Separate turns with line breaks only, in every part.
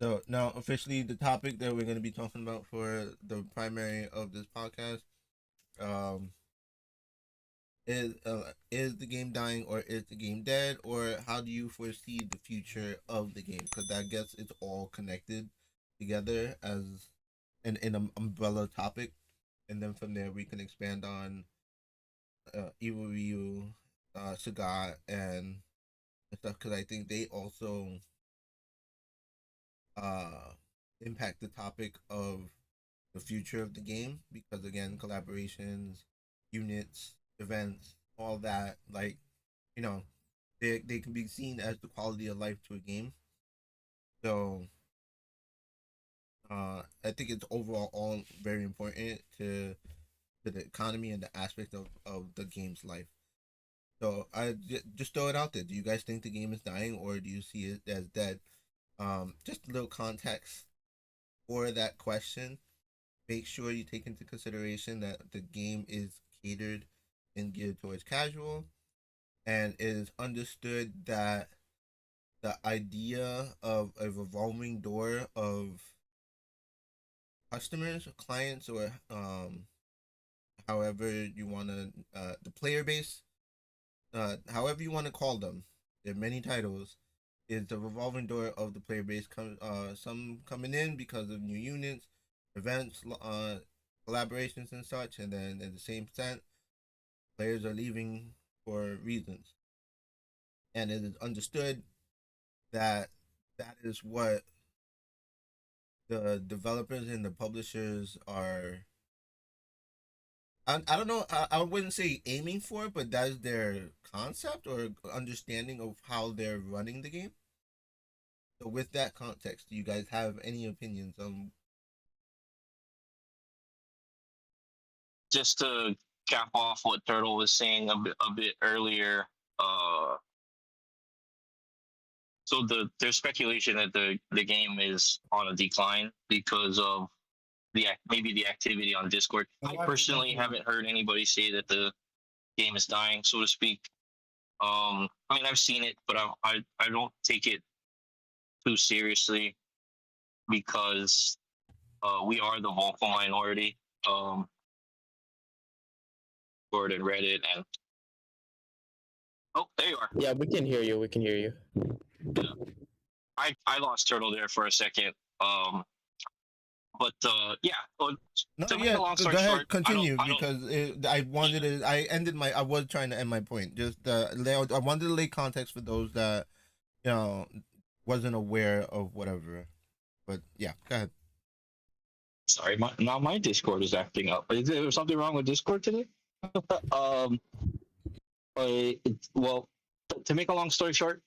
So now, officially, the topic that we're going to be talking about for the primary of this podcast um, is the game dying or is the game dead, or how do you foresee the future of the game? Because I guess it's all connected together as in an umbrella topic, and then from there we can expand on Evil Ryu, Sagat, and stuff. Because I think they also uh impact the topic of the future of the game because again collaborations, units, events, all that, like, you know, they can be seen as the quality of life to a game. So I think it's overall all very important to the economy and the aspect of the game's life. So just throw it out there, do you guys think the game is dying or do you see it as dead? Just a little context for that question. Make sure you take into consideration that the game is catered and geared towards casual, and it is understood that the idea of a revolving door of customers, or clients, or however you want to, the player base, however you want to call them, there are many titles, is the revolving door of the player base. Some coming in because of new units, events, collaborations, and such, and then at the same extent, players are leaving for reasons. And it is understood that that is what the developers and the publishers are. I don't know. I wouldn't say aiming for, but that is their concept or understanding of how they're running the game. So, with that context, do you guys have any opinions on?
Just to cap off what Turtle was saying a bit earlier, uh, so there's speculation that the game is on a decline because of maybe the activity on Discord. I personally haven't heard anybody say that the game is dying, so to speak. I mean, I've seen it, but I don't take it too seriously because we are the vocal minority. Um, Discord and Reddit, and oh, there you are.
Yeah, we can hear you. We can hear you.
Yeah, I lost Turtle there for a second. But yeah,
No,
to make
yeah,
a long
go
story
ahead,
short,
continue
I don't.
because I wanted
Yeah,
to. I ended my. I was trying to end my point. Just I wanted to lay context for those that you know wasn't aware of whatever. But yeah, go ahead.
sorry, now my Discord is acting up. Is there something wrong with Discord today? um, well, to make a long story short,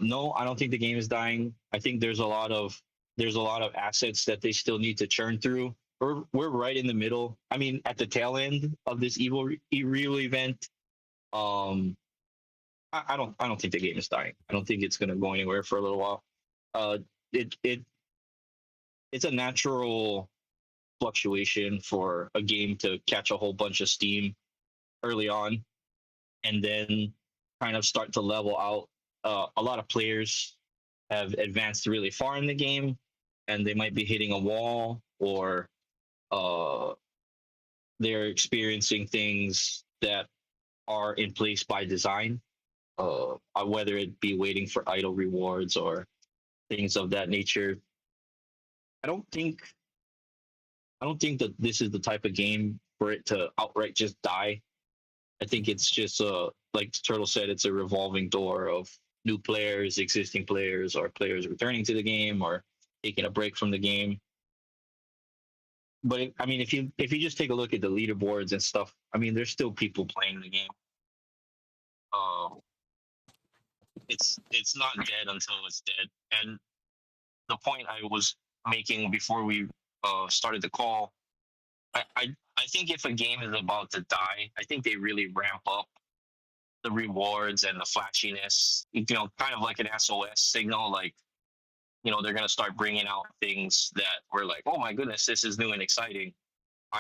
no, I don't think the game is dying. I think there's a lot of assets that they still need to churn through. We're right in the middle. I mean, at the tail end of this real event. Um, I don't think the game is dying. I don't think it's gonna go anywhere for a little while. Uh, it it's a natural fluctuation for a game to catch a whole bunch of steam early on and then kind of start to level out. A lot of players have advanced really far in the game, and they might be hitting a wall, or uh, they're experiencing things that are in place by design. Whether it be waiting for idle rewards or things of that nature. I don't think I don't think that this is the type of game for it to outright just die. I think it's just like Turtle said, it's a revolving door of new players, existing players, or players returning to the game or taking a break from the game. But I mean, if you just take a look at the leaderboards and stuff, I mean, there's still people playing the game. Um, it's not dead until it's dead. And the point I was making before we started the call, I think if a game is about to die, I think they really ramp up the rewards and the flashiness. Kind of like an SOS signal. Like, they're gonna start bringing out things that we're like, oh my goodness, this is new and exciting.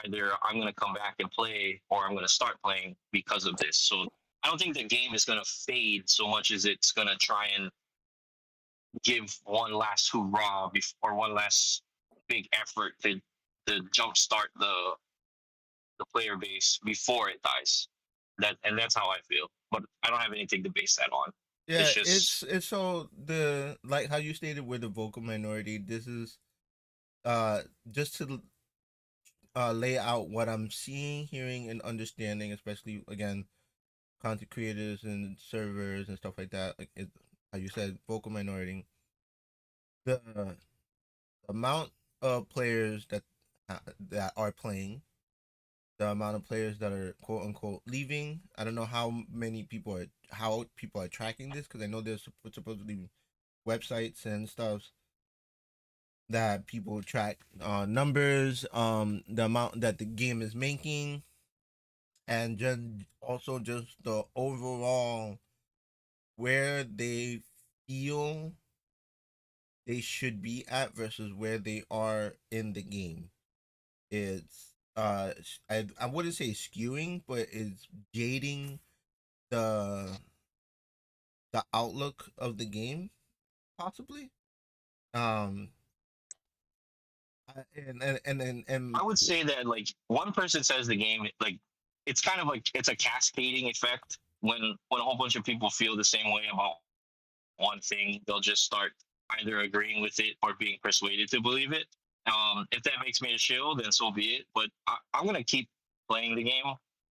Either I'm gonna come back and play, or I'm gonna start playing because of this. So I don't think the game is gonna fade so much as it's gonna try and give one last hoorah or one last big effort to jumpstart the player base before it dies. That's how I feel. But I don't have anything to base that on. It's
Yeah,
just
it's so the like how you stated with the vocal minority. This is uh just to lay out what I'm seeing, hearing, and understanding, especially again content creators and servers and stuff like that. Like how you said, vocal minority. The amount of players that are playing, the amount of players that are quote unquote leaving. I don't know how people are tracking this because I know there's supposedly websites and stuff that people track numbers, the amount that the game is making, and just the overall where they feel they should be at versus where they are in the game. It's I wouldn't say skewing, but it's jading the the outlook of the game possibly. Um, and
I would say that like one person says the game like it's kind of like it's a cascading effect when a whole bunch of people feel the same way about one thing, they'll just start either agreeing with it or being persuaded to believe it. If that makes me a shill, then so be it. But I'm gonna keep playing the game,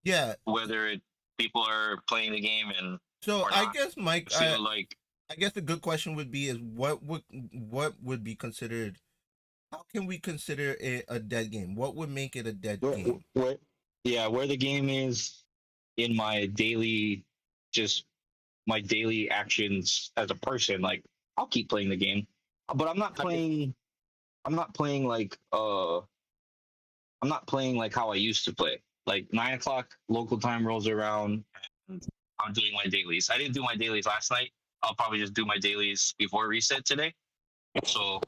yeah.
whether people are playing the game and
So
or
I
not.
guess Mike,
I feel like
I guess the good question would be is what would be considered, how can we consider it a dead game? What would make it a dead
where,
game?
where yeah, where the game is in my daily just my daily actions as a person, like I'll keep playing the game. But
I mean,
I'm not playing like I'm not playing like how I used to play. Like 9 o'clock local time rolls around and I'm doing my dailies. I didn't do my dailies last night. I'll probably just do my dailies before reset today. So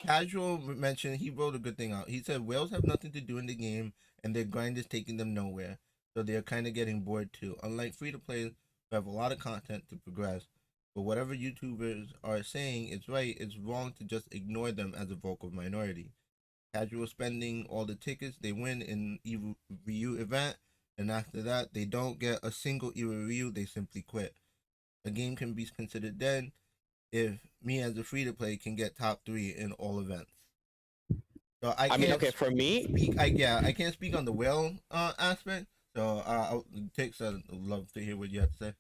Casual mentioned he wrote a good thing out. He said whales have nothing to do in the game and their grind is taking them nowhere. So they're kind of getting bored too. Unlike free to play who have a lot of content to progress. But whatever YouTubers are saying is right, it's wrong to just ignore them as a vocal minority. Casual spending all the tickets they win in Ryu event, and after that they don't get a single Ryu, they simply quit. A game can be considered dead if me as a free to play can get top three in all events. So I
I mean,
can't
okay, for me,
speak. I can't speak on the whale aspect. So Tix, I'd love to hear what you have to say.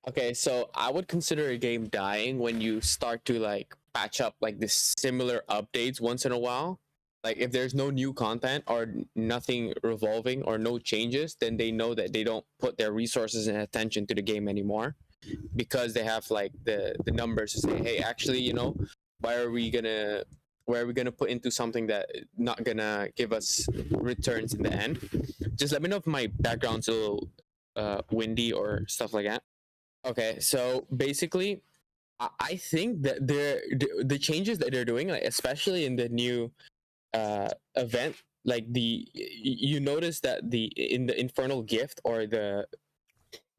okay, so I would consider a game dying when you start to like patch up like this similar updates once in a while. Like if there's no new content or nothing revolving or no changes, then they know that they don't put their resources and attention to the game anymore because they have like the numbers to say, hey, actually, why are we gonna why are we gonna put into something that not gonna give us returns in the end? Just let me know if my background's a little windy or stuff like that. Okay, so basically, I think that the changes that they're doing, like especially in the new event, like you notice that the in the infernal gift or the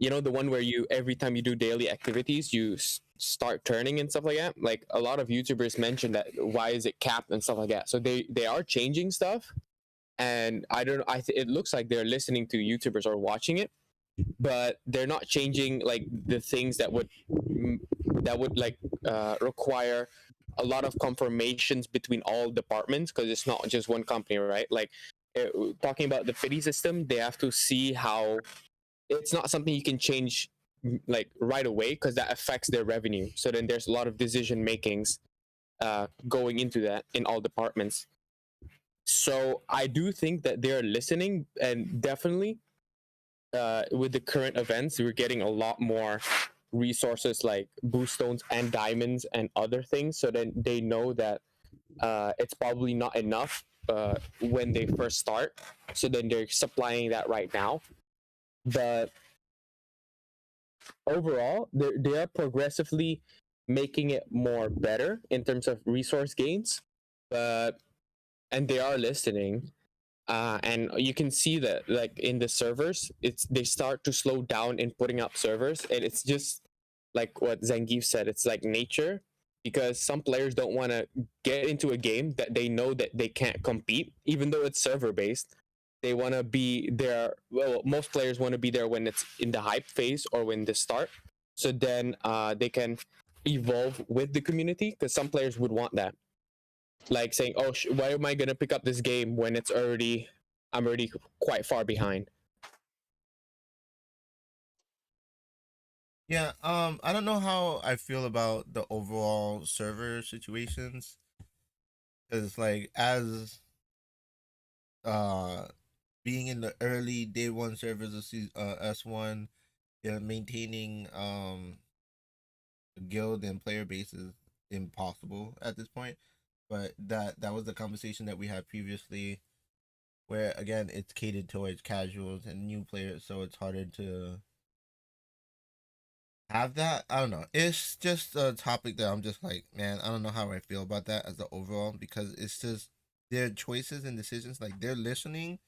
one where you every time you do daily activities you start turning and stuff like that. Like a lot of YouTubers mention that why is it capped and stuff like that. So they are changing stuff, and I don't. It looks like they're listening to YouTubers or watching it, but they're not changing like the things that would like require a lot of confirmations between all departments because it's not just one company, right? Like uh, talking about the pity system, they have to see how it's not something you can change like right away because that affects their revenue. So then there's a lot of decision makings going into that in all departments. So I do think that they're listening, and definitely with the current events, we're getting a lot more resources like boost stones and diamonds and other things. So then they know that it's probably not enough when they first start. So then they're supplying that right now. But overall, they are progressively making it more better in terms of resource gains. But and they are listening. And you can see that like in the servers, it's they start to slow down in putting up servers, and it's just like what Zangief said, it's like nature, because some players don't want to get into a game that they know that they can't compete, even though it's server based. They want to be there. Well, most players want to be there when it's in the hype phase or when the start, so then they can evolve with the community. Because some players would want that, like saying, "Oh, why am I gonna pick up this game when I'm already quite far behind?"
Yeah, I don't know how I feel about the overall server situations, because like as uh being in the early day one servers of S1, maintaining a guild and player base is impossible at this point. But that was the conversation that we had previously, where again it's catered towards casuals and new players, so it's harder to have that. I don't know. It's just a topic that I'm just like, man, I don't know how I feel about that as the overall, because it's just their choices and decisions. Like they're listening.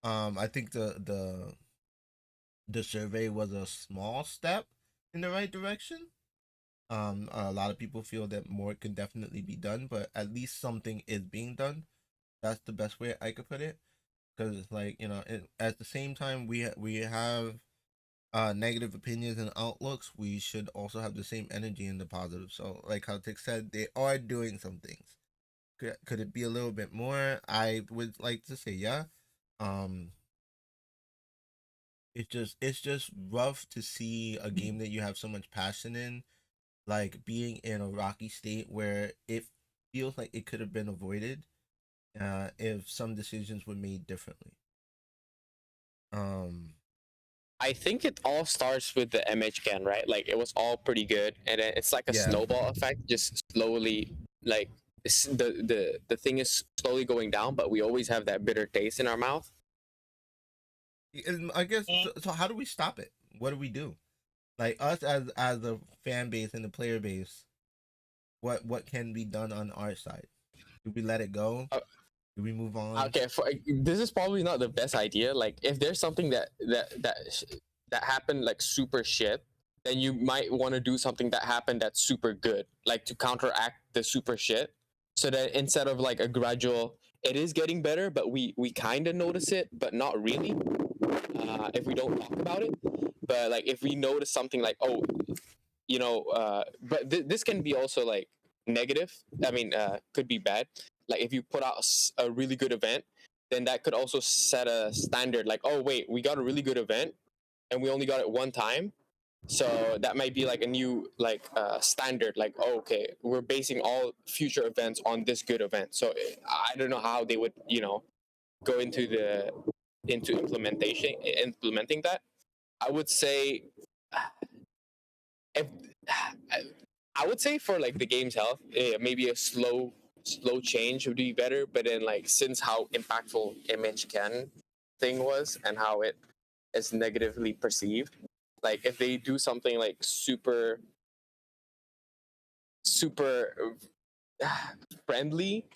I think the survey was a small step in the right direction. A lot of people feel that more can definitely be done, but at least something is being done. That's the best way I could put it. Because it's like, at the same time we have negative opinions and outlooks, we should also have the same energy in the positive. So like how Tick said, they are doing some things. Could it be a little bit more? I would like to say yeah. Um it's just rough to see a game that you have so much passion in, like being in a rocky state where it feels like it could have been avoided if some decisions were made differently. Um
I think it all starts with the MHCAN, right? Like it was all pretty good, and then it's like a
yeah.
snowball effect, just slowly. Like the thing is slowly going down, but we always have that bitter taste in our mouth.
And I guess so, how do we stop it? What do we do? Like us as a fan base and the player base, what can be done on our side? Do we let it go?
Uh,
Do we move on?
okay, this is probably not the best idea. Like if there's something that happened like super shit, then you might want to do something that happened that's super good, like to counteract the super shit. So that instead of like a gradual, it is getting better, but we kind of notice it, but not really. If we don't talk about it, but like if we notice something like, oh, but this can be also like negative. I mean, could be bad. Like if you put out a really good event, then that could also set a standard. Like, oh wait, we got a really good event, and we only got it one time. So that might be like a new like standard. Like, oh, okay, we're basing all future events on this good event. So I don't know how they would go into implementing that. I would say if I would say for like the game's health, maybe a slow change would be better. But then like since how impactful image can thing was and how it is negatively perceived, like if they do something like super friendly,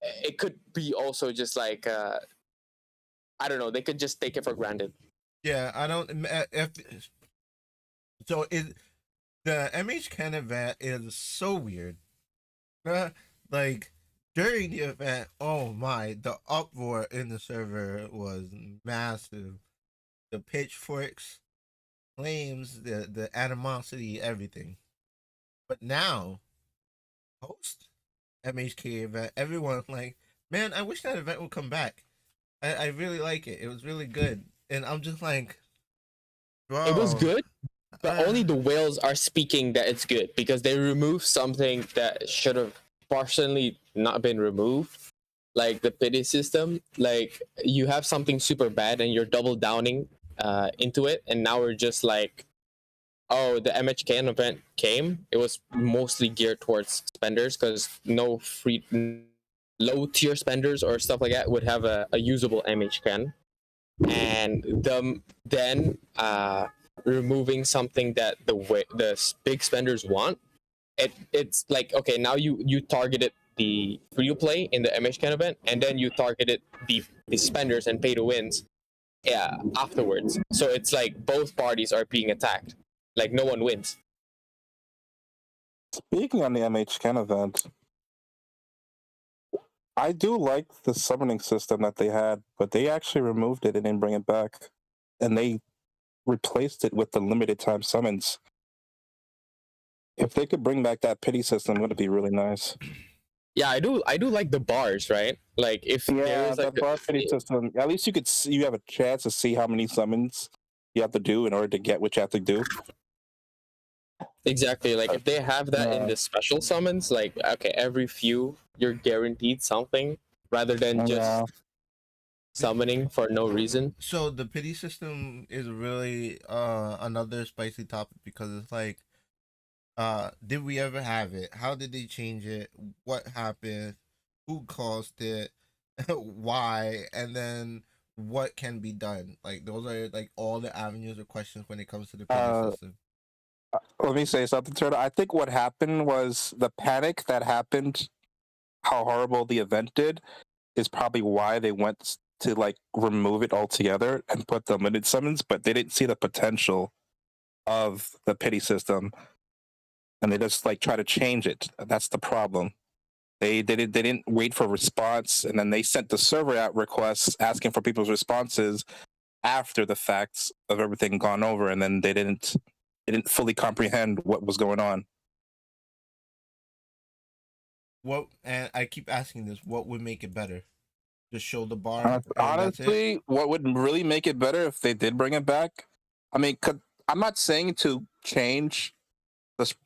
it could be also just like I don't know, they could just take it for granted.
Yeah, I don't. If so, it the MH event is so weird. Like during the event, oh my, the uproar in the server was massive. The pitchforks, flames, the animosity, everything. But now, post MHK event, everyone's like, man, I wish that event would come back. I really like it. It was really good. And I'm just like,
It was
bro.
good, but only the whales are speaking that it's good because they removed something that should have partially not been removed, like the pity system. Like you have something super bad and you're double downing into it, and now we're just like, oh, the MHKN event came. It was mostly geared towards spenders because no free low tier spenders or stuff like that would have a usable MHKN, and then removing something that the big spenders want. It's like, okay, now you targeted the free to play in the MHCAN event, and then you targeted the spenders and pay to wins, yeah, afterwards. So it's like both parties are being attacked. Like no one wins.
Speaking on the MHCan event, I do like the summoning system that they had, but they actually removed it and didn't bring it back. And they replaced it with the limited time summons. If they could bring back that pity system, it would be really nice.
Yeah, I do like the bars, right? Like if there
Yeah,
is like
that bar pity system. At least you have a chance to see how many summons you have to do in order to get what you have to do.
exactly, like if they have that in
Yeah.
the special summons, like okay, every few you're guaranteed something rather than just
Yeah.
summoning for no reason.
So the pity system is really another spicy topic because it's like, did we ever have it? How did they change it? What happened? Who caused it? Why? And then what can be done? Like those are like all the avenues or questions when it comes to the pity system.
Let me say something, Turtle. I think what happened was the panic that happened, how horrible the event did, is probably why they went to like remove it altogether and put the limited summons, but they didn't see the potential of the pity system, and they just like try to change it. That's the problem. They didn't wait for response, and then they sent the server out requests asking for people's responses after the facts of everything gone over, and then they didn't fully comprehend what was going on.
What, and I keep asking this, what would make it better? Just show the bar and that's it?
Honestly, what would really make it better if they did bring it back? I mean, I'm not saying to change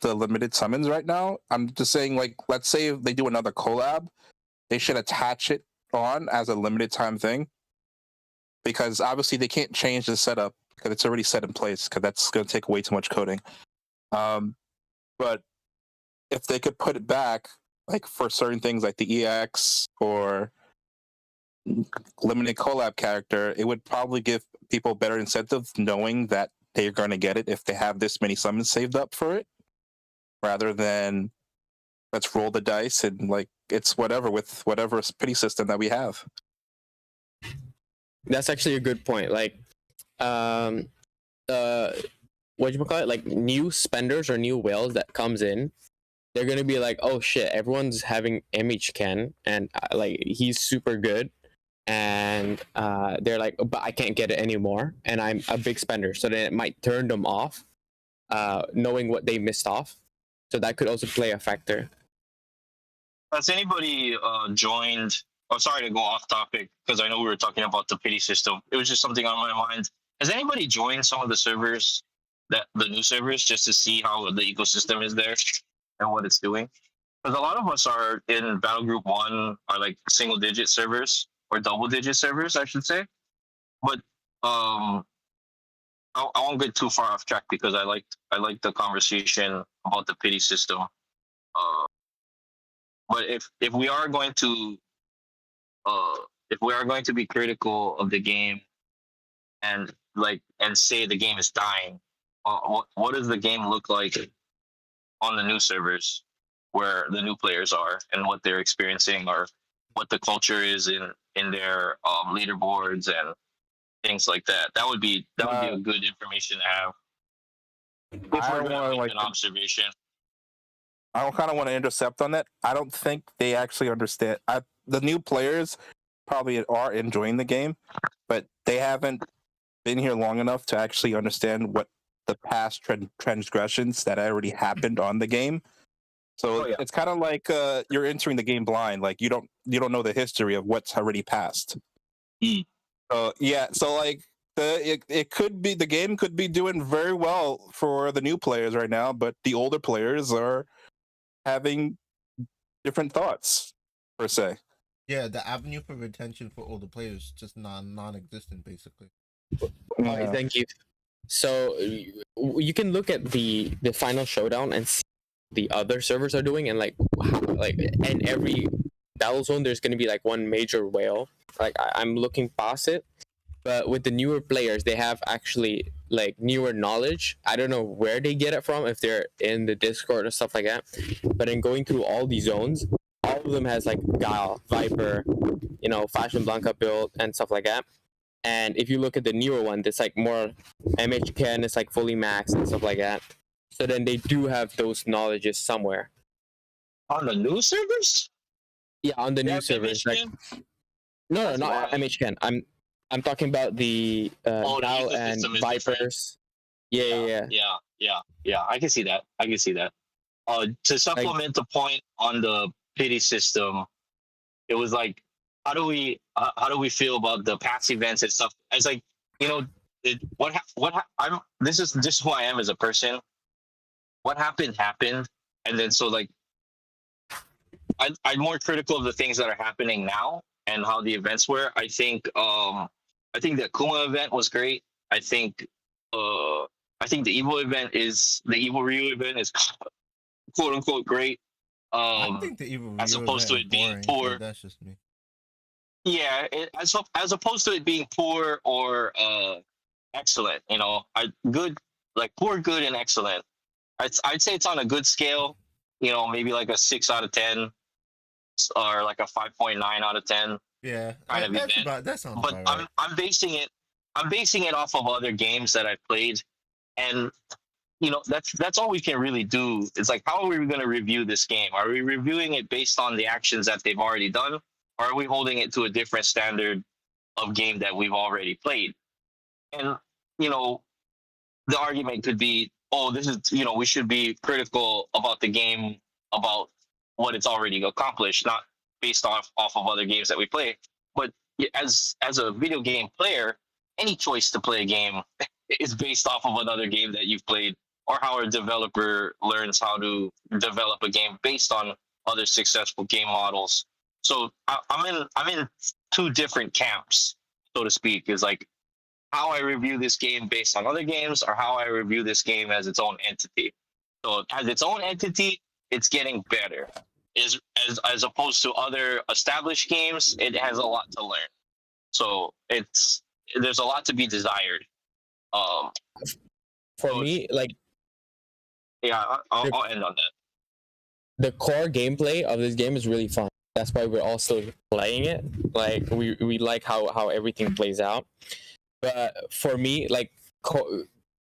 the limited summons right now. I'm just saying, like, let's say if they do another collab, they should attach it on as a limited time thing, because obviously they can't change the setup because it's already set in place, because that's going to take way too much coding. But if they could put it back, like for certain things like the EX or limited collab character, it would probably give people better incentive knowing that they're going to get it if they have this many summons saved up for it, rather than let's roll the dice and like it's whatever with whatever pity system that we have.
That's actually a good point. Like, what you call it? Like new spenders or new whales that comes in, they're gonna be like, oh shit, everyone's having MHCan and like he's super good, and they're like, but I can't get it anymore, and I'm a big spender, so then it might turn them off, knowing what they missed off. So that could also play a factor.
Has anybody joined? Oh, sorry to go off topic because I know we were talking about the pity system. It was just something on my mind. Has anybody joined some of the servers, that the new servers, just to see how the ecosystem is there and what it's doing? Because a lot of us are in Battle Group 1, are like single digit servers or double digit servers, I should say. But I won't get too far off track because I liked the conversation about the pity system. But if we are going to be critical of the game and say the game is dying, what does the game look like on the new servers where the new players are and what they're experiencing, or what the culture is in their leaderboards and things like that? That would be a good information to have if
I
we're
don't
going to
want to
make
like
an observation.
I kind of want to intercept on that. I don't think they actually understand. The new players probably are enjoying the game, but they haven't been here long enough to actually understand what the past transgressions that already happened on the game. So it's kind of like you're entering the game blind. Like you don't know the history of what's already passed. Yeah, so like it could be, the game could be doing very well for the new players right now, but the older players are having different thoughts per se.
Yeah, the avenue for retention for older players just non-existent basically.
Okay, thank you. So you can look at the final showdown and see the other servers are doing, and like how, like in every battle zone there's going to be like one major whale. Like I'm looking past it, but with the newer players they have actually like newer knowledge. I don't know where they get it from, if they're in the Discord or stuff like that, but in going through all these zones, all of them has like Guile, Viper, Fashion Blanca build and stuff like that. And if you look at the newer one, it's like more MHK and it's like fully maxed and stuff like that. So then they do have those knowledges somewhere.
On the new servers?
Yeah, on the
They
new
have
servers. Like
MHN?
no,
That's
not
wild.
MHCan. I'm talking about the
Oh, the
Gal and
ecosystem is different.
Vipers.
Yeah. I can see that. To
Like
supplement the point on the pity system, it was like, how do we feel about the past events and stuff? It's like, you know, I'm this is who I am as a person. What happened, and then so like I'm more critical of the things that are happening now and how the events were. I think the Kuma event was great. Uh I think the Evil Ryu event is quote unquote great.
I think the Evil
As
Rio
opposed
event
to
is
it being
boring, but
poor.
that's just me.
Yeah, as opposed to it being poor or excellent, I good like poor, good, and excellent. I'd say it's on a good scale. Maybe like a 6 out of 10 or like a 5.9 out of 10
Yeah,
kind of event.
that sounds
But
about right.
I'm basing it off of other games that I've played, and that's all we can really do. It's like, how are we going to review this game? Are we reviewing it based on the actions that they've already done, or are we holding it to a different standard of game that we've already played? And you know, the argument could be, oh, this is we should be critical about the game, about what it's already accomplished, not based off of other games that we play. But as a video game player, any choice to play a game is based off of another game that you've played, or how a developer learns how to develop a game based on other successful game models. So I'm in two different camps, so to speak. Is like how I review this game based on other games, or how I review this game as its own entity. So as its own entity, it's getting better. Is as opposed to other established games, it has a lot to learn. So there's a lot to be desired. Um,
for
so
me, like
yeah,
the,
I'll end on that.
the core gameplay of this game is really fun. That's why we're all still playing it. Like we like how everything plays out. But for me, like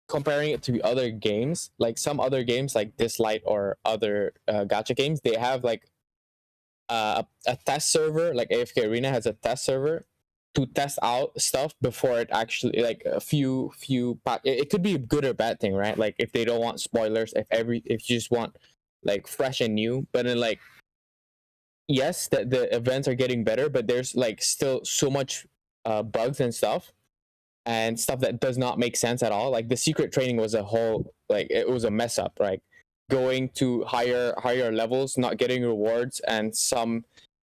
comparing it to other games, like some other games like Dislight or other gacha games, they have like a test server. Like AFK Arena has a test server to test out stuff before it actually like a few it could be a good or bad thing, right? Like if they don't want spoilers, if you just want like fresh and new. But then like yes, that the events are getting better, but there's like still so much bugs and stuff that does not make sense at all. Like the secret training was a whole like it was a mess up, right? Going to higher levels, not getting rewards, and some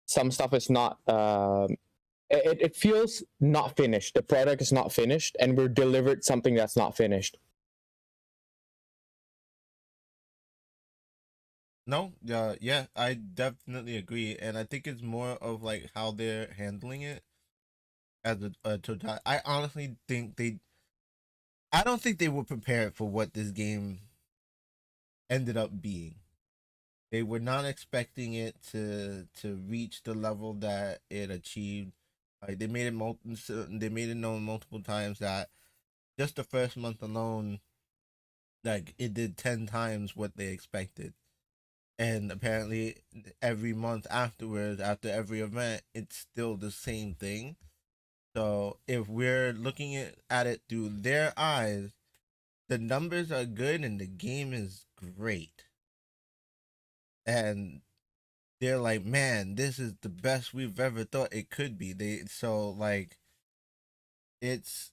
stuff is not it feels not finished. The product is not finished, and we're delivered something that's not finished.
No, yeah, I definitely agree, and I think it's more of like how they're handling it as a total. I don't think they were prepared for what this game ended up being. They were not expecting it to reach the level that it achieved. Like they made it known multiple times that just the first month alone, like it did 10 times what they expected. And apparently every month afterwards, after every event, it's still the same thing. So if we're looking at it through their eyes, the numbers are good and the game is great. And they're like, man, this is the best we've ever thought it could be. It's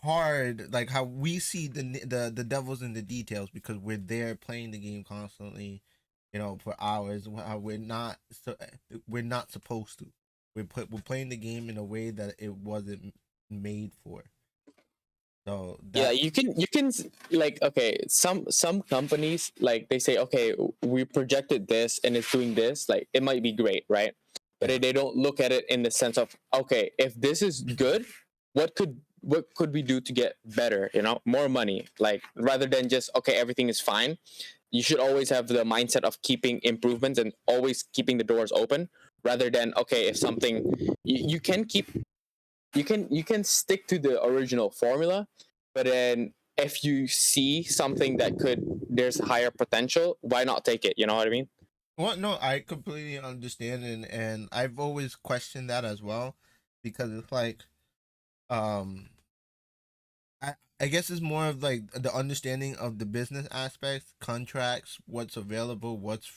hard, like how we see the devils in the details because we're there playing the game constantly, for hours. How we're not supposed to. We're playing the game in a way that it wasn't made for. So
Yeah,
that
you can like okay, some companies like they say okay, we projected this and it's doing this, like it might be great, right? But
Yeah.
they don't look at it in the sense of okay, if this is good, what could we do to get better, more money, like rather than just okay, everything is fine. You should always have the mindset of keeping improvements and always keeping the doors open rather than okay, if something you can stick to the original formula, but then if you see something that there's higher potential, why not take it? You know what I mean?
Well, no, I completely understand, and I've always questioned that as well, because it's like, um, I guess it's more of like the understanding of the business aspects, contracts, what's available, what's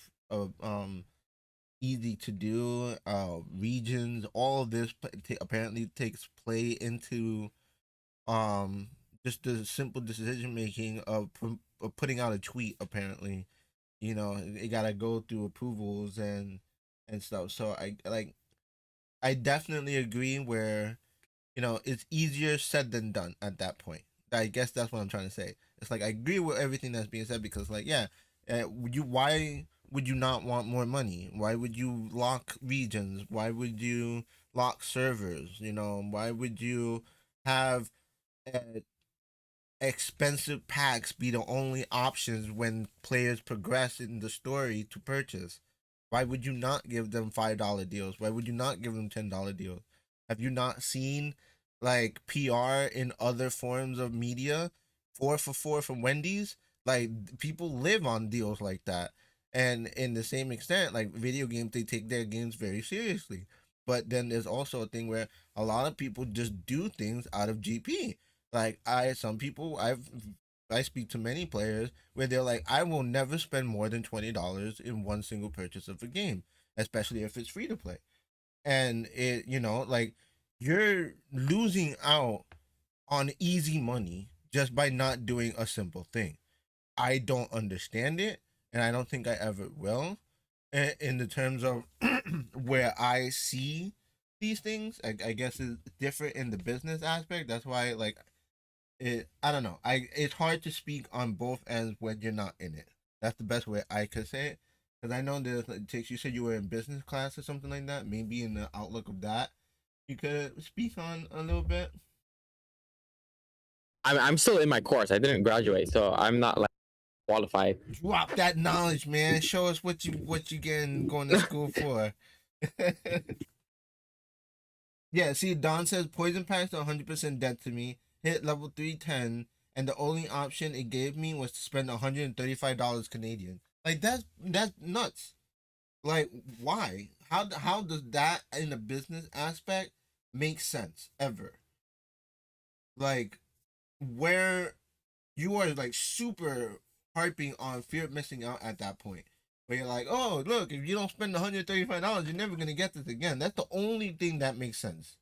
easy to do, regions, all of this apparently takes play into um just the simple decision making of putting out a tweet. Apparently, it gotta go through approvals and stuff. So I definitely agree where it's easier said than done at that point. I guess that's what I'm trying to say. It's like I agree with everything that's being said, because like, yeah, why would you not want more money? Why would you lock regions? Why would you lock servers? Why would you have uh, expensive packs be the only options when players progress in the story to purchase? Why would you not give them $5 deals? Why would you not give them $10 deals? Have you not seen like PR in other forms of media? 4 for 4 from Wendy's? Like, people live on deals like that. And in the same extent, like video games, they take their games very seriously. But then there's also a thing where a lot of people just do things out of GP. Like, I speak to many players where they're like, I will never spend more than $20 in one single purchase of a game, especially if it's free to play. And like, you're losing out on easy money just by not doing a simple thing. I don't understand it, and I don't think I ever will. In the terms of where I see these things, I guess it's different in the business aspect. That's why, like, I don't know. It's hard to speak on both ends when you're not in it. That's the best way I could say it. Because I know there's like, takes. You said you were in business class or something like that. Maybe in the outlook of that, you could speak on a little bit.
I'm still in my course. I didn't graduate, so I'm not like qualified.
Drop that knowledge, man. Show us what you getting going to school for. Yeah, see, Don says poison packs are 100% dead to me. Hit level 310, and the only option it gave me was to spend $135 Canadian. Like, that's nuts. Like, why? How does that in a business aspect make sense ever? Like, where you are like super harping on fear of missing out at that point. Where you're like, oh, look, if you don't spend $135, you're never gonna get this again. That's the only thing that makes sense.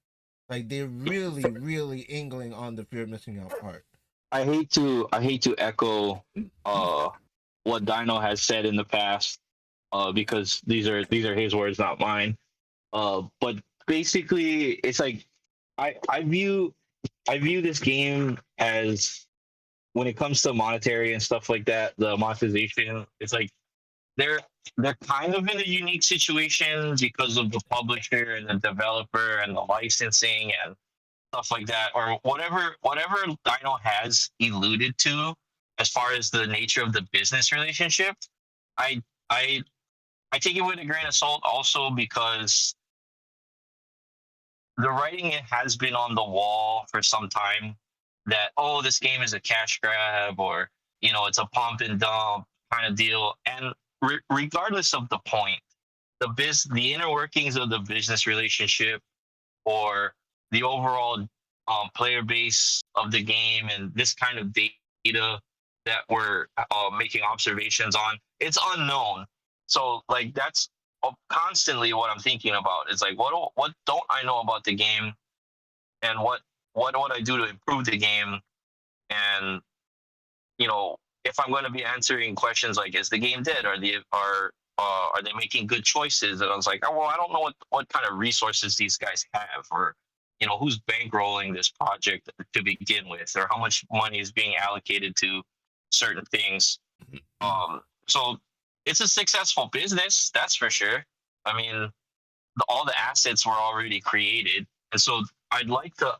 Like, they're really, really angling on the fear of missing out part.
I hate to echo what Dino has said in the past, because these are his words, not mine. But basically, it's like I view this game as, when it comes to monetary and stuff like that, the monetization, it's like they're they're kind of in a unique situation because of the publisher and the developer and the licensing and stuff like that, or whatever Dino has alluded to as far as the nature of the business relationship. I I I take it with a grain of salt also, because the writing, it has been on the wall for some time that, oh, this game is a cash grab, or it's a pump and dump kind of deal. And regardless of the point, the inner workings of the business relationship, or the overall player base of the game, and this kind of data that we're making observations on, it's unknown. So like, that's constantly what I'm thinking about. It's like, what don't I know about the game, and what would I do to improve the game? And if I'm going to be answering questions like, is the game dead? Are they making good choices? And I was like, oh, well, I don't know what kind of resources these guys have, or who's bankrolling this project to begin with, or how much money is being allocated to certain things. So it's a successful business, that's for sure. I mean, all the assets were already created, and so I'd like to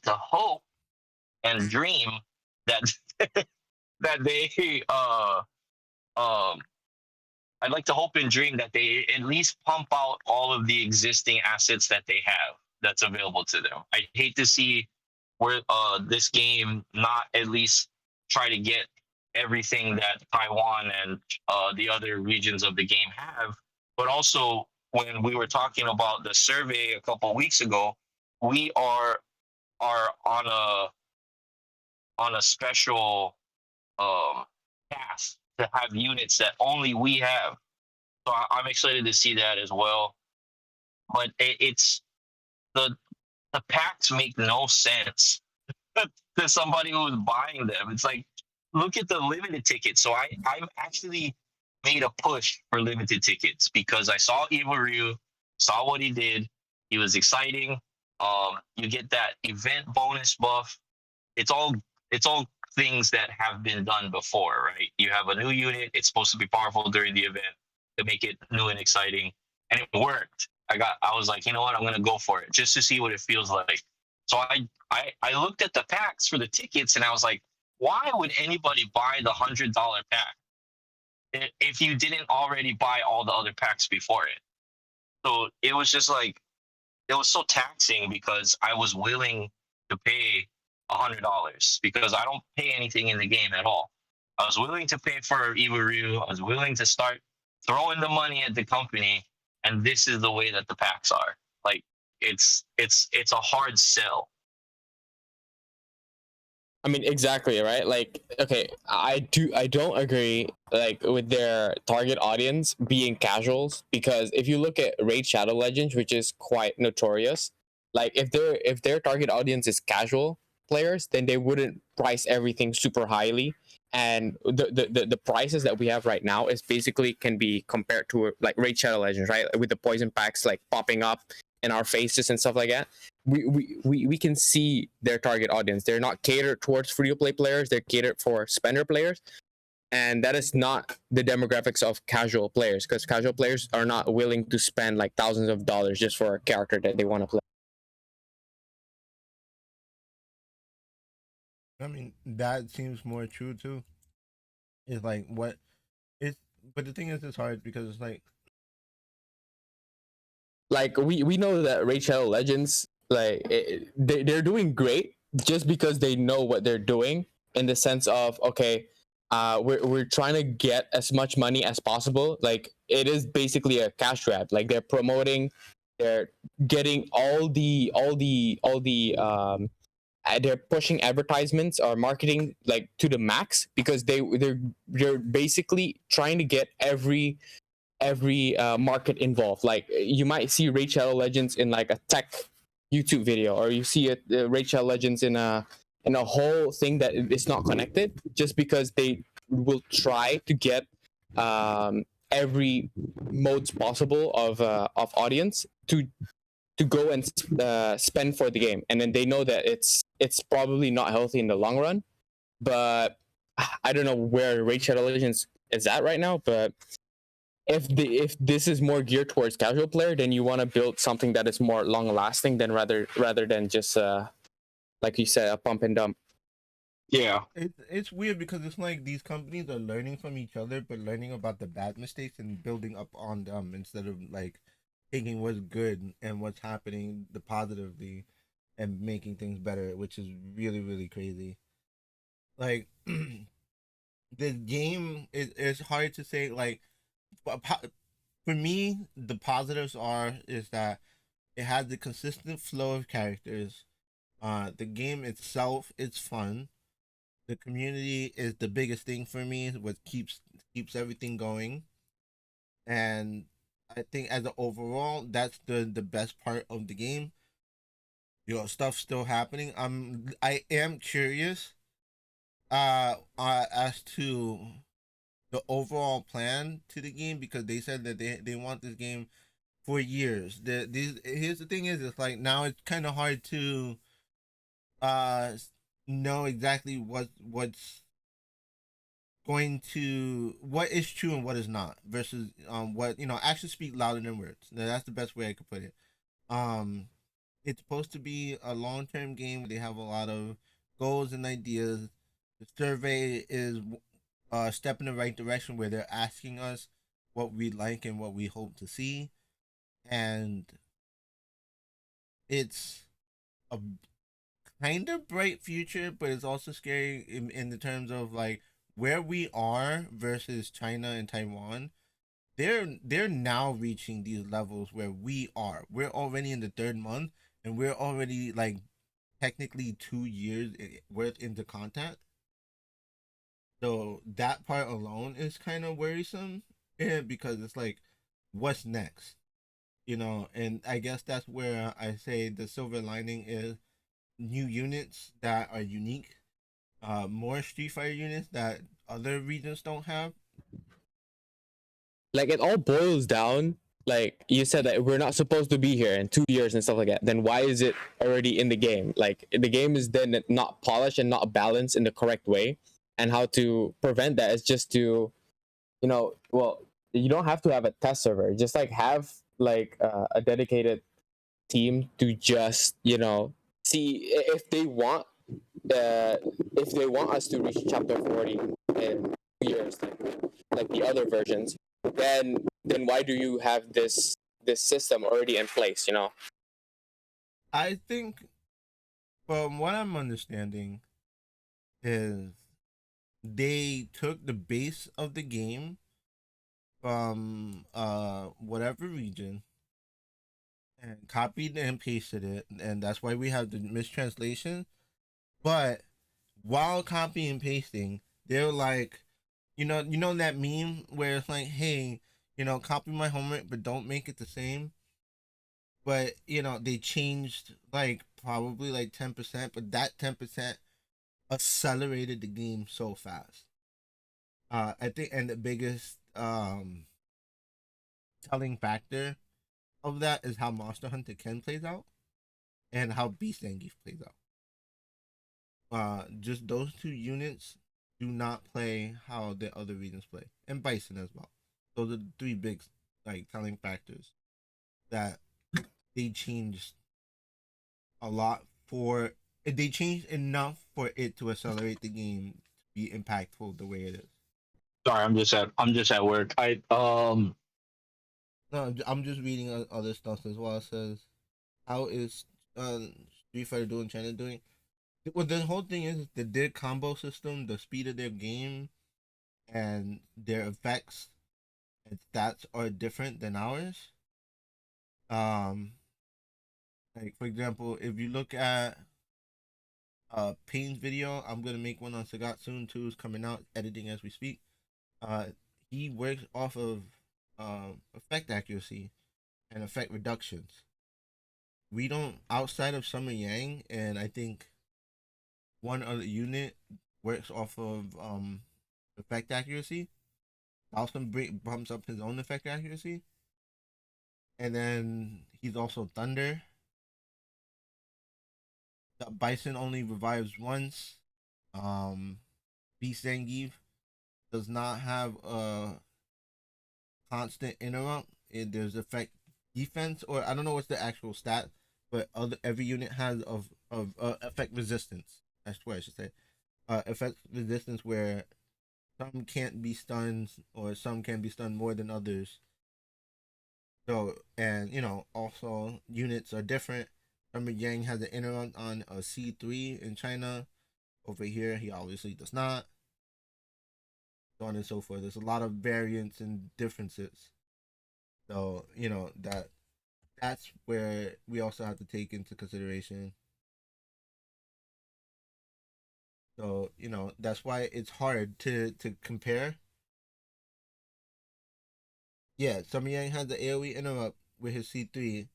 hope and dream that that they um I'd like to hope and dream that they at least pump out all of the existing assets that they have that's available to them. I hate to see where this game not at least try to get everything that Taiwan and the other regions of the game have. But also, when we were talking about the survey a couple of weeks ago, we are on a special um, path to have units that only we have. So I'm excited to see that as well. But it's the the packs make no sense to somebody who's buying them. It's like, look at the limited tickets. So I actually made a push for limited tickets because I saw Evil Ryu, saw what he did. He was exciting. You get that event bonus buff. It's all it's all things that have been done before, right? You have a new unit. It's supposed to be powerful during the event to make it new and exciting, and it worked. I was like, you know what? I'm gonna go for it just to see what it feels like. So I looked at the packs for the tickets and I was like, why would anybody buy the $100 pack if you didn't already buy all the other packs before it? So it was just like it was so taxing because I was willing to pay $100 because I don't pay anything in the game at all. I was willing to pay for Iwaru. I was willing to start throwing the money at the company, and this is the way that the packs are. Like it's a hard sell.
I mean, exactly, right? Like, okay, I don't agree like with their target audience being casuals, because if you look at Raid Shadow Legends, which is quite notorious, like if their target audience is casual players, then they wouldn't price everything super highly. And the prices that we have right now is basically can be compared to like Raid Shadow Legends, right? With the poison packs like popping up in our faces and stuff like that. We can see their target audience. They're not catered towards free to play players. They're catered for spender players, and that is not the demographics of casual players, because casual players are not willing to spend like thousands of dollars just for a character that they want to play.
I mean, that seems more true too. It's like what it's, but the thing is, it's hard because it's
Like we know that Raid Shadow Legends, like they're doing great just because they know what they're doing, in the sense of, okay, we're trying to get as much money as possible. Like it is basically a cash grab. Like they're getting they're pushing advertisements or marketing like to the max, because they're basically trying to get every market involved. Like you might see Raid Shadow Legends in like a tech YouTube video, or you see Raid Shadow Legends in a whole thing that is not connected, just because they will try to get every modes possible of audience to go and spend for the game, and then they know that it's probably not healthy in the long run. But I don't know where Raid Shadow Legends is at right now, but if this is more geared towards casual player, then you want to build something that is more long lasting than rather than just like you said, a pump and dump.
Yeah,
it's weird because it's like these companies are learning from each other, but learning about the bad mistakes and building up on them instead of like taking what's good and what's happening the positively and making things better, which is really crazy. Like the game is hard to say. Like for me, the positives is that it has the consistent flow of characters. The game itself is fun. The community is the biggest thing for me. What keeps everything going, and I think as an overall, that's the best part of the game. Stuff still happening. I am curious, as to the overall plan to the game, because they said that they want this game for years. Here's the thing is, it's like now it's kind of hard to uh know exactly what's going to, what is true and what is not, versus what actions speak louder than words. That's the best way I could put it. um it's supposed to be a long-term game. They have a lot of goals and ideas. The survey is a step in the right direction, where they're asking us what we like and what we hope to see, and it's a kind of bright future, but it's also scary in the terms of like where we are versus China and Taiwan. They're now reaching these levels where we are. We're already in the third month, and we're already like technically 2 years worth into contact. So that part alone is kind of worrisome, because it's like, what's next? And I guess that's where I say the silver lining is new units that are unique, more Street Fighter units that other regions don't have.
Like it all boils down. Like you said that we're not supposed to be here in 2 years and stuff like that. Then why is it already in the game? Like the game is then not polished and not balanced in the correct way. And how to prevent that is just to, well, you don't have to have a test server. Just like have like a dedicated team to just see if they want us to reach chapter 40 in 2 years, like the other versions, then why do you have this system already in place?
I think, from what I'm understanding, is they took the base of the game from whatever region and copied and pasted it, and that's why we have the mistranslation. But while copying and pasting, they're like, you know that meme where it's like, hey, copy my homework but don't make it the same. But they changed like probably like 10%, but that 10% accelerated the game so fast. I think, and the biggest telling factor of that is how Monster Hunter Ken plays out and how Beast Zangief plays out. Just those two units do not play how the other regions play, and Bison as well. Those are the three big like telling factors that they changed a lot for. They changed enough for it to accelerate the game to be impactful the way it is.
Sorry, I'm just at work.
No, I'm just reading other stuff as well. It says, how is Street Fighter doing? China doing? Well, the whole thing is their combo system, the speed of their game, and their effects and stats are different than ours. Um, like for example, if you look at Payne's video, I'm gonna make one on Sagat soon too. Is coming out, editing as we speak. Uh, he works off of effect accuracy and effect reductions. We don't, outside of Summer Yang, and I think one other unit works off of effect accuracy. Dawson bumps up his own effect accuracy, and then he's also Thunder. The Bison only revives once. Beast Zangief does not have a constant interrupt. There's effect defense, or I don't know what's the actual stat, but every unit has of effect resistance. That's what I should say. Effect resistance where some can't be stunned or some can be stunned more than others. So, and also units are different. Remember, Yang has an interrupt on a C3 in China. Over here, he obviously does not. So on and so forth. There's a lot of variance and differences. So, that's where we also have to take into consideration. So, that's why it's hard to compare. Yeah, Summer Yang has the AoE interrupt with his C3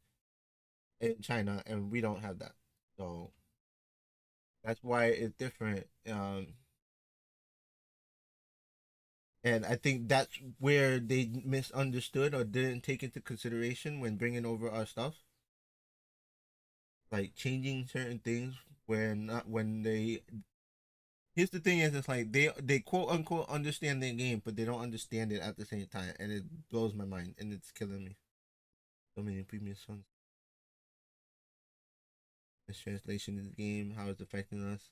in China, and we don't have that. So that's why it's different. And I think that's where they misunderstood or didn't take into consideration when bringing over our stuff, like changing certain things when they. Here's the thing: is it's like they quote unquote understand their game, but they don't understand it at the same time, and it blows my mind, and it's killing me. So many previous ones. Mistranslation of the game, how it's affecting us.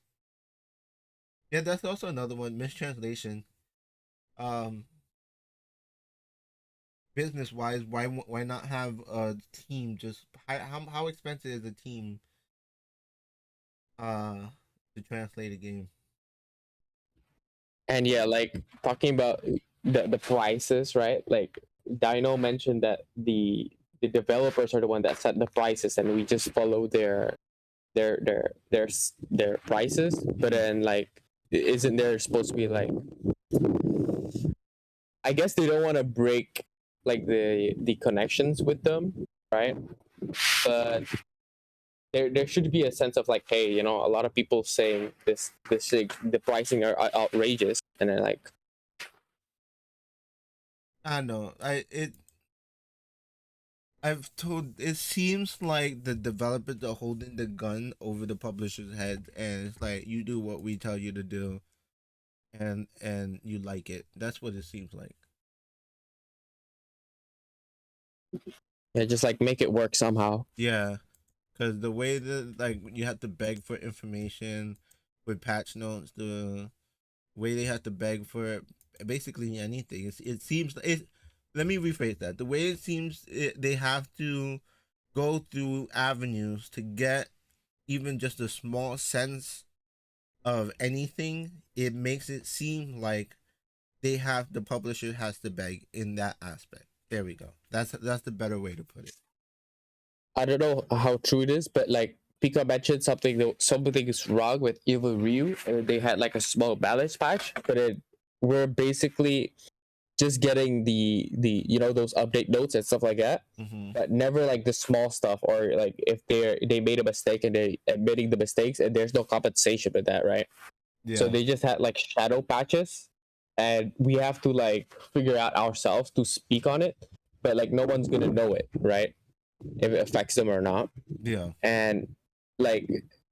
Yeah, that's also another one. Mistranslation. Um, business wise, why not have a team? Just how expensive is a team to translate a game.
And yeah, like talking about the prices, right? Like Dino mentioned that the developers are the one that set the prices, and we just follow their prices. But then like, isn't there supposed to be like? I guess they don't want to break like the connections with them, right? But there should be a sense of like, hey, a lot of people saying this like, the pricing are outrageous, and then like,
I know. I've told. It seems like the developers are holding the gun over the publisher's head, and it's like you do what we tell you to do, and you like it. That's what it seems like.
yeah, just like make it work somehow.
Yeah, because the way that like you have to beg for information with patch notes, the way they have to beg for basically anything. It seems it. Let me rephrase that. The way it seems, they have to go through avenues to get even just a small sense of anything. It makes it seem like the publisher has to beg in that aspect. There we go. That's the better way to put it.
I don't know how true it is, but like Pika mentioned something is wrong with Evil Ryu, and they had like a small balance patch, but we're basically just getting the those update notes and stuff like that,
Mm-hmm.
but never like the small stuff, or like if they made a mistake and they admitting the mistakes and there's no compensation for that, right? So
Yeah.
they just had like shadow patches, and we have to like figure out ourselves to speak on it, but like no one's gonna know it, right? If it affects them or not.
Yeah.
And like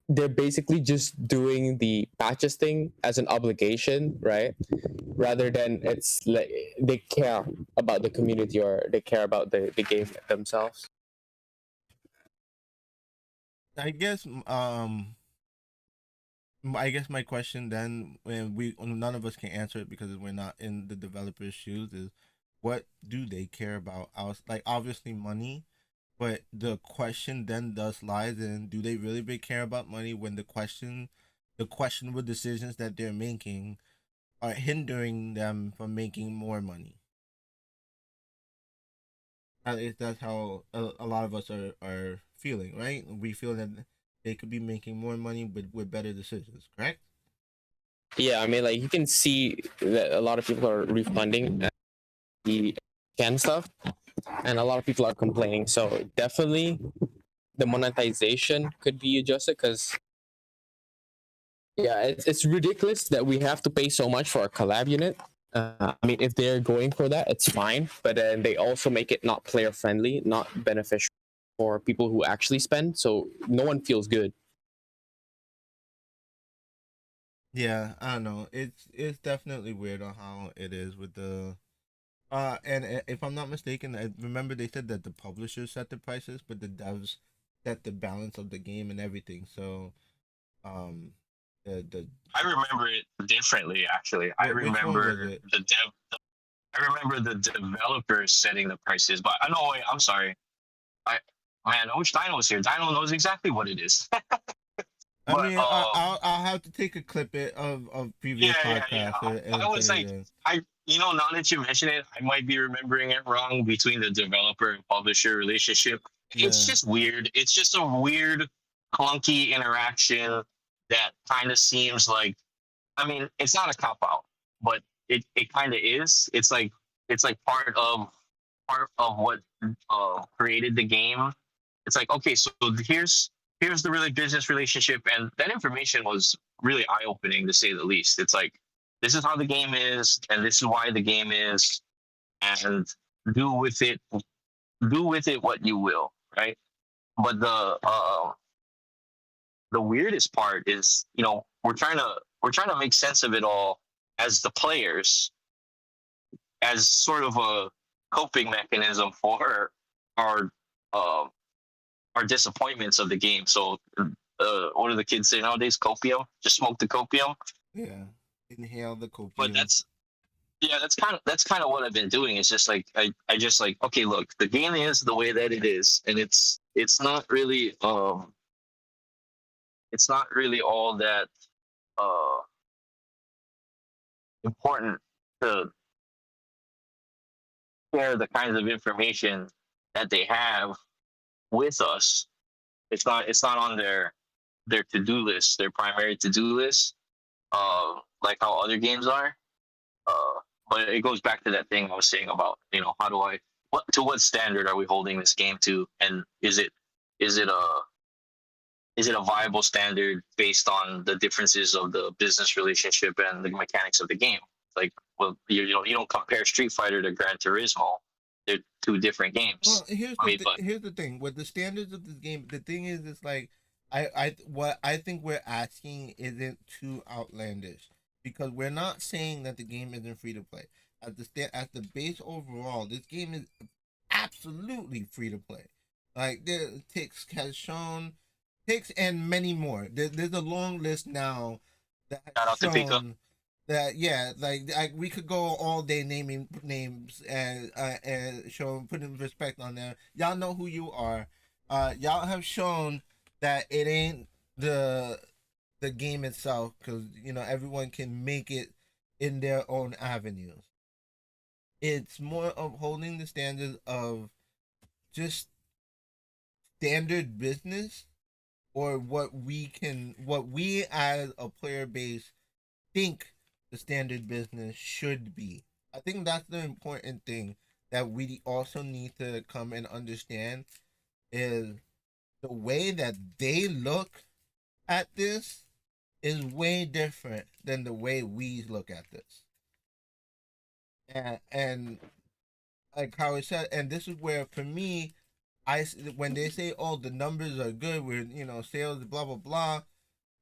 they're basically just doing the patches thing as an obligation, right? Rather than it's like they care about the community, or they care about the game themselves.
I guess I guess my question then, when none of us can answer it because we're not in the developer's shoes, is what do they care about? Like obviously money, but the question then does lies in, do they really care about money when the questionable decisions that they're making are hindering them from making more money? That's how a lot of us are feeling, right? We feel that they could be making more money with better decisions, correct?
Yeah, I mean, like you can see that a lot of people are refunding the can stuff, and a lot of people are complaining. So definitely, the monetization could be adjusted, because yeah, it's ridiculous that we have to pay so much for a collab unit. I mean, if they're going for that, it's fine, but then they also make it not player friendly, not beneficial for people who actually spend. So no one feels good.
Yeah, I don't know. It's definitely weird on how it is with the and if I'm not mistaken, I remember they said that the publishers set the prices, but the devs set the balance of the game and everything. So, um, the
I remember it differently. Actually, I
which one was
remember
it?
the dev. I remember the developers setting the prices, but I know. Wait, I'm sorry. I Man, I wish Dino was here. Dino knows exactly what it is.
I
But
mean, I'll have to take a clip of previous
yeah.
podcasts
I
and put
was
it
like,
in.
now that you mention it, I might be remembering it wrong between the developer and publisher relationship. It's
Yeah,
just weird. It's just a weird, clunky interaction that kind of seems like, I mean, it's not a cop out, but it kind of is. It's like part of what created the game. It's like, okay, so here's the really business relationship, and that information was really eye opening to say the least. It's like, this is how the game is, and this is why the game is, and do with it do with it what you will, right? But the weirdest part is, we're trying to make sense of it all as the players, as sort of a coping mechanism for our uh, our disappointments of the game. So, what do the kids say nowadays? Copium, just smoke the copium.
yeah. Inhale the
But
copium.
that's kind of what I've been doing. It's just like, I just like, okay, look, the game is the way that it is, and it's not really it's not really all that uh important to share the kinds of information that they have with us. It's not on their to do list, their primary to do list, like how other games are. Uh, but it goes back to that thing I was saying about, how do I what standard are we holding this game to, and is it a is it a viable standard based on the differences of the business relationship and the mechanics of the game? Like, well, you don't compare Street Fighter to Gran Turismo. They're two different games.
Well, here's
I mean, but
here's the thing with the standards of this game. The thing is, it's like what I think we're asking isn't too outlandish, because we're not saying that the game isn't free to play. At the base overall, this game is absolutely free to play. Like Tix has shown, Tix and many more. There's a long list now that
shout
has
out to Pika.
shown that, yeah, like we could go all day naming names and showing putting respect on there. Y'all know who you are. Y'all have shown that it ain't the game itself, because everyone can make it in their own avenues. It's more of holding the standards of just standard business, or what we as a player base think the standard business should be. I think that's the important thing that we also need to come and understand, is the way that they look at this is way different than the way we look at this. And like how it said, and this is where, for me, when they say, "Oh, the numbers are good, we're sales, blah blah blah,"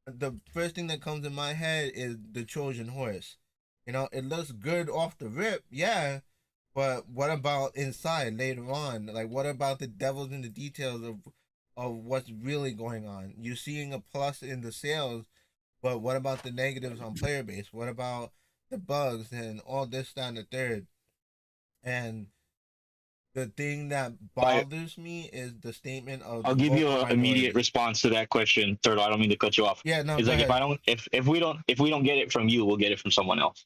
the first thing that comes in my head is the Trojan horse. It looks good off the rip, yeah, but what about inside later on? Like, what about the devils in the details of what's really going on? You're seeing a plus in the sales, but what about the negatives on player base? What about the bugs and all this, that, and the third? And the thing that
I,
bothers me is the statement of
I'll
the
give you
vocal
an immediate
minority.
response to that question. Third, I don't mean to cut you off.
Yeah, no,
It's
go
like,
ahead.
if we don't get it from you, we'll get it from someone else.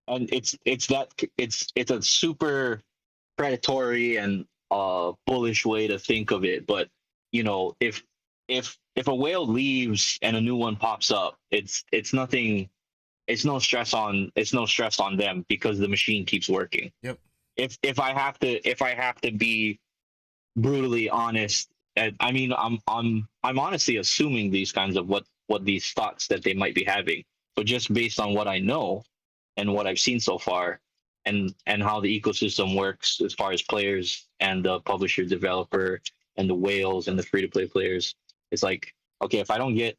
And it's a super predatory and bullish way to think of it. But if a whale leaves and a new one pops up, it's nothing. It's no stress on them, because the machine keeps working.
Yep.
If I have to be brutally honest, and I mean, I'm honestly assuming these kinds of what these thoughts that they might be having. But just based on what I know and what I've seen so far, and how the ecosystem works as far as players and the publisher developer and the whales and the free to play players, it's like, okay, if I don't get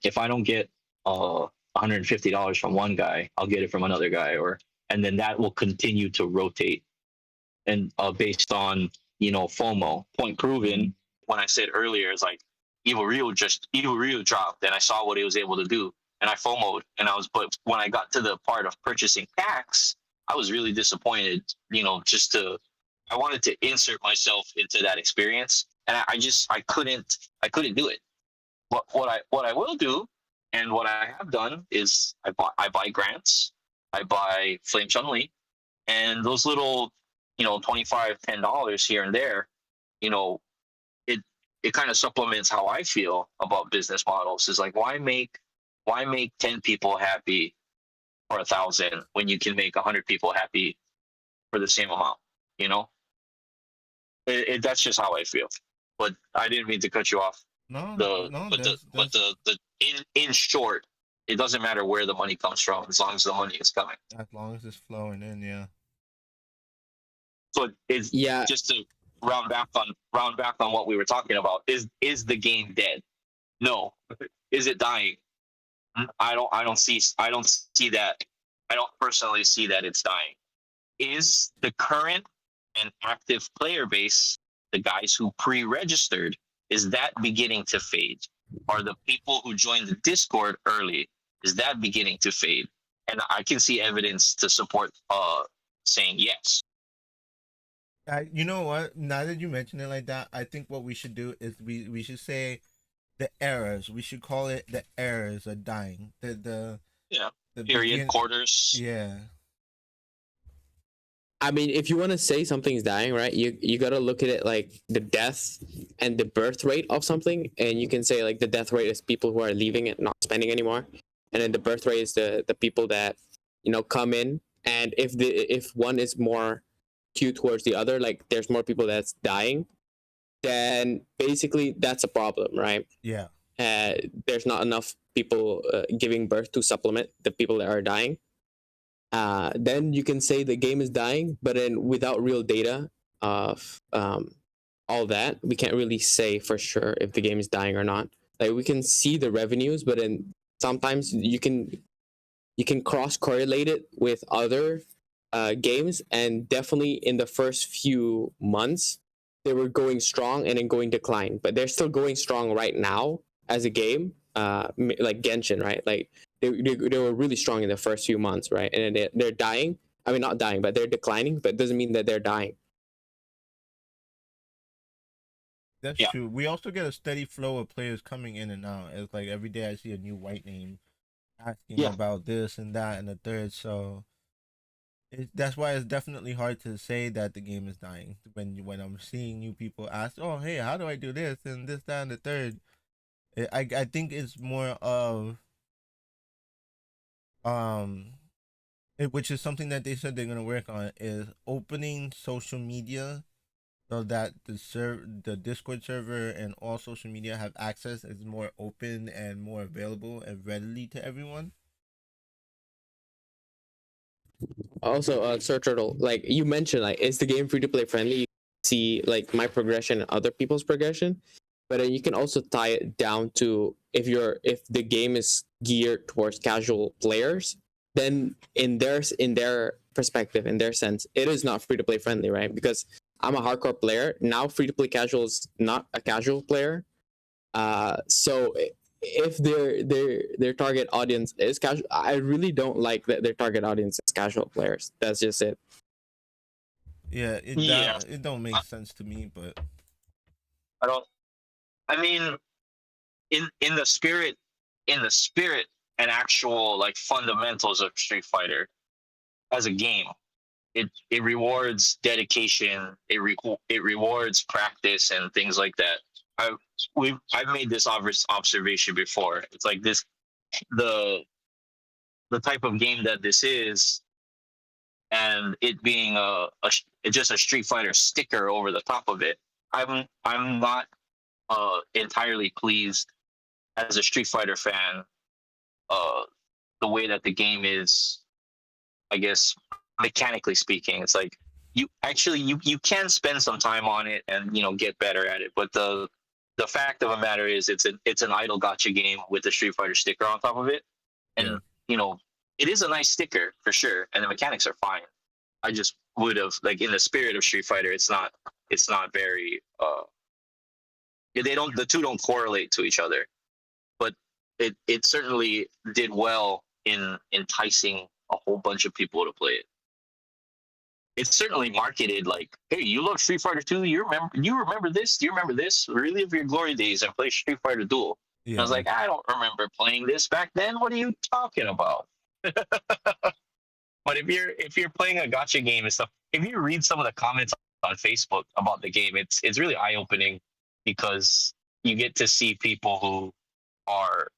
$150 from one guy, I'll get it from another guy, and then that will continue to rotate, and based on FOMO. Point proven. When I said earlier, it's like Evil Rio dropped, and I saw what he was able to do, and I FOMO'd, but when I got to the part of purchasing packs, I was really disappointed. I wanted to insert myself into that experience, and I couldn't do it. What I will do, and what I have done, is I buy grants, I buy Flame Chun Li, and those little, 25 $10 here and there, you know it it kind of supplements how I feel about business models. Is like, why make 10 people happy for 1,000 when you can make 100 people happy for the same amount? you know that's just how I feel. But I didn't mean to cut you off.
No,
the
no,
but the but
that's
the in short, it doesn't matter where the money comes from, as long as the money is coming.
as long as it's flowing in, yeah.
So it's
Yeah,
just to round back on what we were talking about. Is the game dead? No. Is it dying? I don't see that. I don't personally see that it's dying. Is the current and active player base, the guys who pre-registered, is that beginning to fade? Are the people who joined the Discord early, is that beginning to fade? And I can see evidence to support saying yes.
You know what? Now that you mention it like that, I think what we should do is we should say the eras. We should call it the eras are dying.
Yeah.
The
Period.
begin.
Quarters.
Yeah.
I mean, if you want to say something's dying, right? You gotta look at it like the death and the birth rate of something, and you can say like the death rate is people who are leaving it, not spending anymore, and then the birth rate is the people that come in, and if one is more skewed towards the other, like there's more people that's dying, then basically that's a problem, right?
Yeah.
There's not enough people giving birth to supplement the people that are dying. Then you can say the game is dying, but then without real data of all that, we can't really say for sure if the game is dying or not. Like we can see the revenues, but then sometimes you can cross correlate it with other games, and definitely in the first few months they were going strong and then going decline, but they're still going strong right now as a game. Like Genshin, right? Like they were really strong in the first few months, right? And then they're dying. I mean, not dying, but they're declining. But it doesn't mean that they're dying.
That's
Yeah.
true. We also get a steady flow of players coming in and out. It's like every day I see a new white name asking
Yeah.
about this and that and the third. So that's why it's definitely hard to say that the game is dying when I'm seeing new people ask, "Oh, hey, how do I do this and this, that, and the third?" I think it's more of um, which is something that they said they're gonna work on, is opening social media so that the Discord server and all social media have access is more open and more available and readily to everyone.
Also, Sir Turtle, like you mentioned, like is the game free to play friendly? You see like my progression and other people's progression, but then you can also tie it down to if the game is geared towards casual players, then in their perspective, in their sense, it is not free to play friendly, right? Because I'm a hardcore player now. Free to play casual is not a casual player. So if their target audience is casual, I really don't like that their target audience is casual players. That's just it.
Yeah,
Yeah.
it don't make sense to me, but
I don't. I mean, in the spirit, and actual like fundamentals of Street Fighter as a game, it rewards dedication. It rewards practice and things like that. I've made this observation before. It's like this the the type of game that this is, and it being just a Street Fighter sticker over the top of it. I'm not entirely pleased as a Street Fighter fan. Uh, the way that the game is, I guess, mechanically speaking, it's like you can spend some time on it and get better at it, but the fact of the matter is it's an idle gotcha game with a Street Fighter sticker on top of it,
yeah,
and it is a nice sticker for sure, and the mechanics are fine. I just would have, like, in the spirit of Street Fighter, it's not very they don't the two don't correlate to each other, but it certainly did well in enticing a whole bunch of people to play it. It's certainly marketed like, hey, you love Street Fighter 2, you remember this? Do you remember this? Relive your glory days and play Street Fighter Duel. And I was
yeah.
like, I don't remember playing this back then. What are you talking about? But if you're playing a gotcha game and stuff, if you read some of the comments on Facebook about the game, it's really eye opening, because you get to see people who are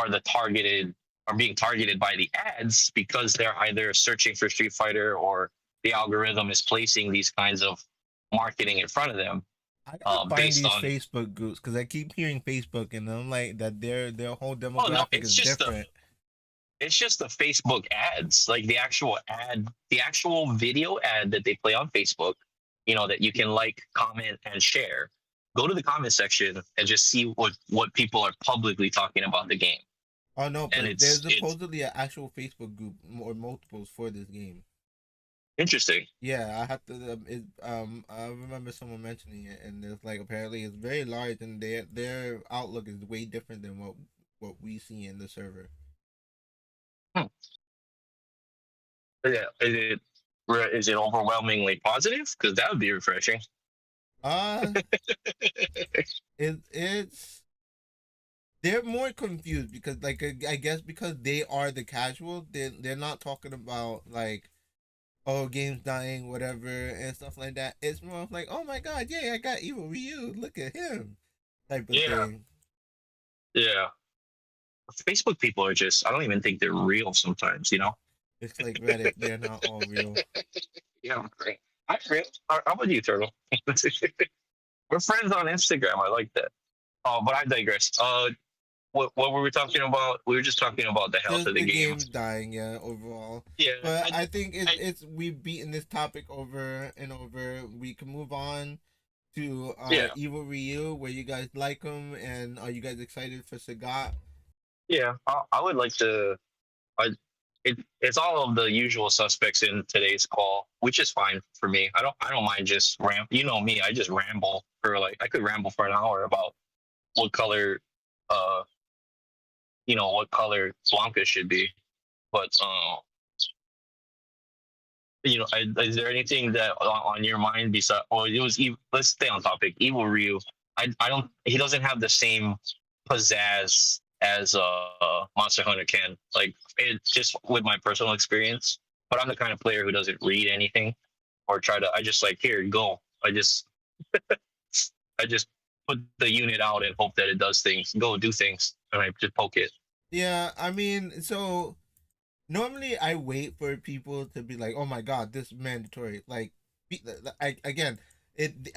the targeted are being targeted by the ads, because they're either searching for Street Fighter, or the algorithm is placing these kinds of marketing in front of them,
I gotta find
based
these
on.
Facebook groups because I keep hearing Facebook and I'm like that their whole
Oh no,
demographic
it's
is
just the
different.
it's just the Facebook ads, like the actual video ad that they play on Facebook, that you can like, comment, and share. Go to the comment section and just see what people are publicly talking about the game.
Oh no,
And
but there's
it's
supposedly an actual Facebook group or multiples for this game.
interesting.
Yeah, I have to. I remember someone mentioning it, and it's like apparently it's very large, and their outlook is way different than what we see in the server.
Hmm. Yeah, is it overwhelmingly positive? Because that would be refreshing.
Uh, it's they're more confused because like I guess because they are the casual, they're not talking about like oh games dying whatever and stuff like that. It's more of like oh my god yeah I got Evil Ryu, look at him type of
Yeah,
thing.
yeah. Facebook people are just, I don't even think they're real sometimes, you know?
It's like Reddit, they're not all real.
Yeah, I'm great. I'm real. How about you, Turtle? We're friends on Instagram. I like that. But I digress. What were we talking about? We were just talking about the health
Just
of the
the
game.
games dying, yeah, overall.
Yeah,
But I think
I
we've beaten this topic over and over. We can move on to
yeah,
Evil Ryu, where you guys like him, and are you guys excited for Sagat?
yeah. I would like to. I it's all of the usual suspects in today's call, which is fine for me. I don't mind just You know me, I just ramble for like I could ramble for an hour about what color uh what color Blanca should be. But is there anything that on your mind besides? Or it was let's stay on topic. Evil Ryu. I don't. He doesn't have the same pizzazz as Monster Hunter can. Like it just with my personal experience. But I'm the kind of player who doesn't read anything or try to. I just like here go. I just put the unit out and hope that it does things. Go do things, and I just poke it.
Yeah, I mean, so normally I wait for people to be like, "Oh my god, this is mandatory." Like, again,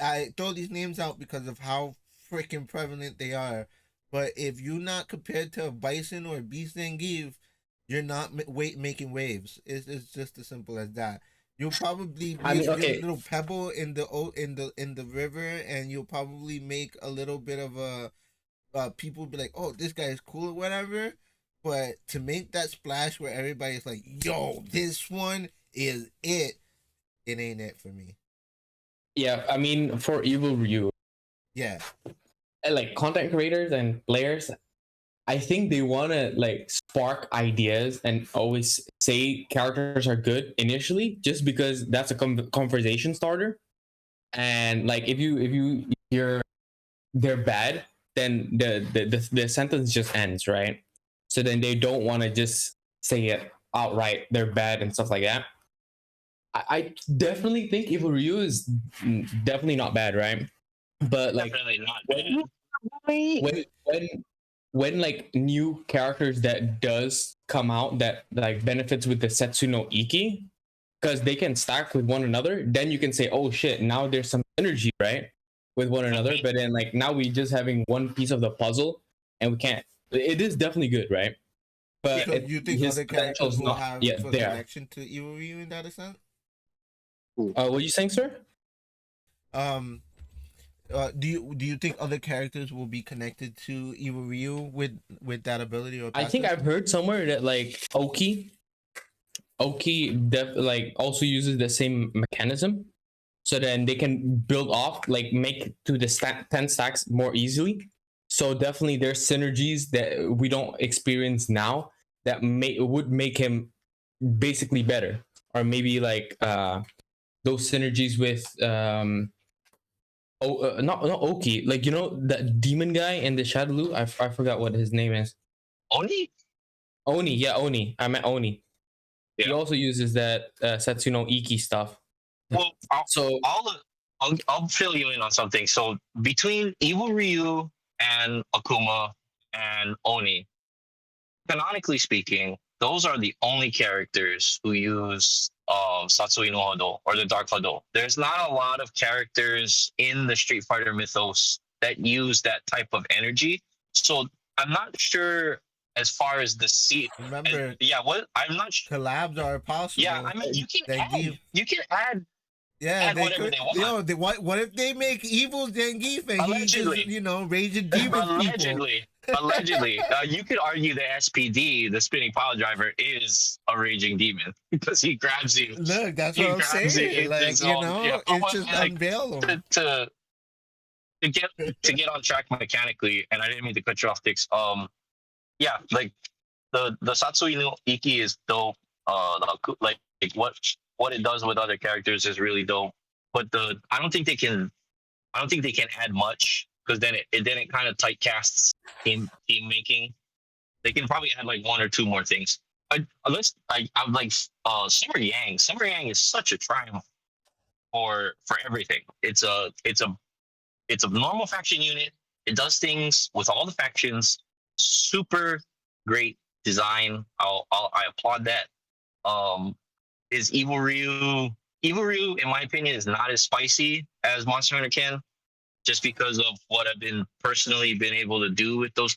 I throw these names out because of how freaking prevalent they are. But if you're not compared to a Bison or a Beast Zangief, you're not making waves. It's just as simple as that. You'll probably
I
be
mean,
a
okay,
little pebble in the river, and you'll probably make a little bit of a people be like, "Oh, this guy is cool," or whatever. But to make that splash where everybody's like, "Yo, this one is it," it ain't it for me.
yeah, I mean, for Evil Ryu,
Yeah,
like content creators and players, I think they want to like spark ideas and always say characters are good initially, just because that's a conversation starter. And like if you hear they're bad, then the sentence just ends, right? So then they don't want to just say it outright. They're bad and stuff like that. I definitely think Evil Ryu is definitely not bad, right? But like
Definitely not
when
bad.
when when when like new characters that does come out that like benefits with the Setsuno Iki, because they can stack with one another, then you can say, oh shit, now there's some synergy, right? With one another. But then like now we just having one piece of the puzzle and we can't, it is definitely good, right? But
so you think
his
other
potential
characters
is
will
not
have
yet
a
there.
connection to Evil Ryu in that extent?
What are you saying, sir?
Um, do you think other characters will be connected to Evil Ryu with that ability or
I think
passive?
I've heard somewhere that like Oki like also uses the same mechanism, so then they can build off like make to the 10 stacks more easily. So definitely there's synergies that we don't experience now that would make him basically better, or maybe like those synergies with not Oki, like you know that demon guy in the Shadowloo. I forgot what his name is.
Oni?
Oni, yeah, Oni. I meant Oni. He
Yeah.
also uses that Setsuno Iki stuff.
Well,
So
I'll fill you in on something. So between Evil Ryu and Akuma and Oni, canonically speaking, those are the only characters who use Satsui no Hodo or the Dark Hodo. There's not a lot of characters in the Street Fighter mythos that use that type of energy. So I'm not sure as far as the seat.
Remember,
Yeah, what I'm not sure.
collabs are
Yeah,
possible.
I mean
Zangief.
you can
Yeah,
add
they
whatever
could.
they want.
Yo, what if they make evil Zangief and he just
Allegedly.
raging demon people?
Allegedly, you could argue the SPD, the spinning pile driver, is a raging demon because he grabs you.
Look, that's
He
what I'm
grabs you
saying.
in
Like
his own. Yeah,
it's just unveil them.
to get on track mechanically, and I didn't mean to cut you off, Dix. Yeah, like the Satsui no Iki is dope. Like what it does with other characters is really dope. But I don't think they can add much because then it kind of tight casts team making. They can probably add like one or two more things. But I'm like Summer Yang. Summer Yang is such a triumph for everything. It's a normal faction unit. It does things with all the factions. Super great design. I applaud that. Um, is Evil Ryu? Evil Ryu, in my opinion, is not as spicy as Monster Hunter can, just because of what I've been personally been able to do with those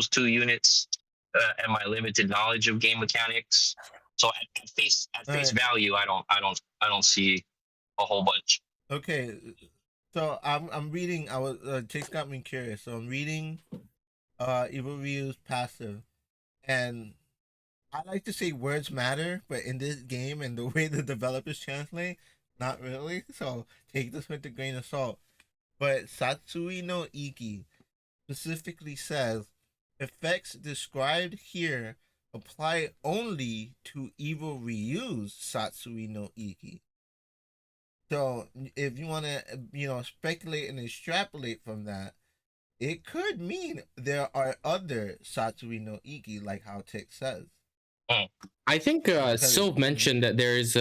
two units, and my limited knowledge of game mechanics. So at face
right.
value, I don't see a whole bunch.
Okay. So I'm reading. Chase got me curious. So I'm reading Evil Ryu's passive, and I like to say words matter, but in this game and the way the developers translate, not really. So take this with a grain of salt. But Satsui no Iki specifically says effects described here apply only to Evil Ryu's Satsui no Iki. So if you want to, speculate and extrapolate from that, it could mean there are other Satsui no Iki, like how Tick says.
I think
Because
Sylv mentioned that there is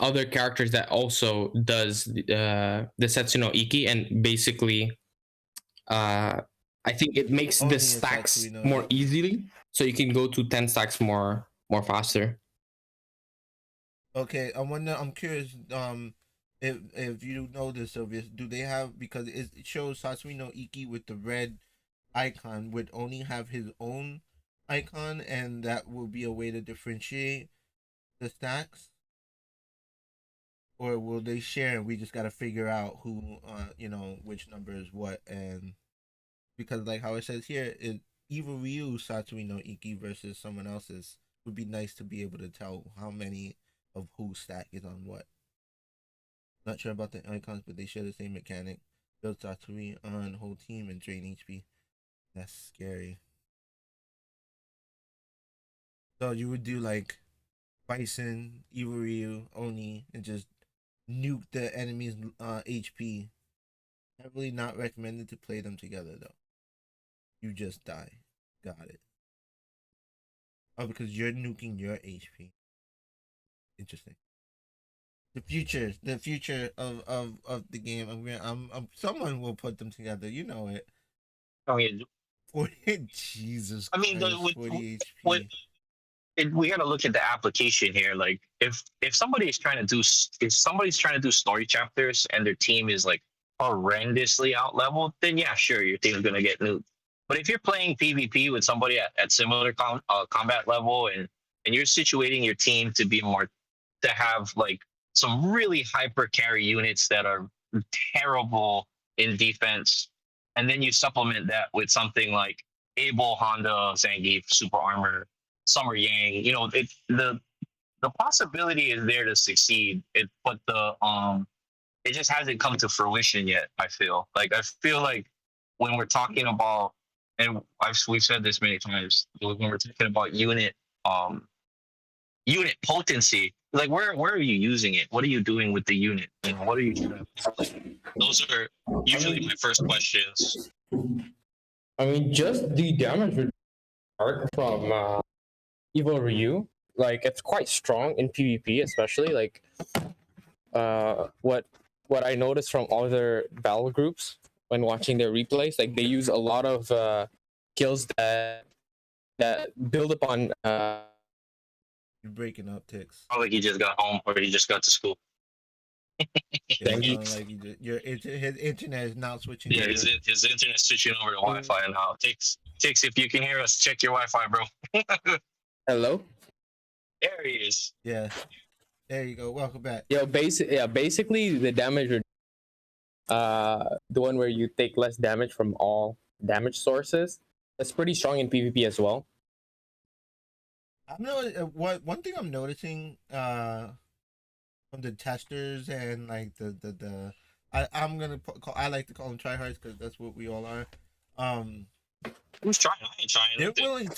other characters that also does the Setsuno Iki, and basically, I think it makes the
only a
stacks
Satsui no
more
Iki.
easily, so you can go to 10 stacks more faster.
Okay, I'm curious. If you know this, Sylvius, do they have, because it shows Satsui no Iki with the red icon would only have his own icon, and that will be a way to differentiate the stacks, or will they share? And we just got to figure out who, which number is what, and because like how it says here, Evil Ryu Satsui no Iki versus someone else's would be nice to be able to tell how many of whose stack is on what. Not sure about the icons, but they share the same mechanic. Build Satsui on whole team and drain HP. That's scary. So you would do like Bison, Evil Ryu, Oni, and just nuke the enemy's HP. Heavily not recommended to play them together though. You just die. Got it. Oh, because you're nuking your HP. Interesting. The future of the game. I'm someone will put them together. You know it.
I mean,
40. Jesus
I mean,
Christ, 40
with
HP.
we got to look at the application here. Like, if somebody's trying to do story chapters and their team is like horrendously out leveled, then yeah, sure, your team's gonna get nuked. But if you're playing PvP with somebody at similar combat level, and you're situating your team to have like some really hyper carry units that are terrible in defense, and then you supplement that with something like Abel, Honda, Zangief, Super Armor, Summer Yang. The possibility is there to succeed. But it just hasn't come to fruition yet. I feel like when we're talking about, and we've said this many times, when we're talking about unit potency, like where are you using it? What are you doing with the unit? What are you trying to? Those are usually my first questions.
I mean, just the damage art from Evil Ryu, like it's quite strong in PvP, especially like what I noticed from other battle groups when watching their replays, like they use a lot of kills that build upon.
You're breaking up, Ticks.
Probably he just got home or he just got to school.
Yeah,
Thank you.
like his internet is now switching.
Yeah,
over.
his internet's switching over to Wi-Fi now. Takes, if you can hear us, check your Wi-Fi, bro.
Hello.
There he is.
Yeah. There you go. Welcome back.
Basically the damage, the one where you take less damage from all damage sources, that's pretty strong in PvP as well.
I'm one thing I'm noticing from the testers and like the I'm gonna I like to call them tryhards because that's what we all are.
Who's trying? I ain't trying.
They're willing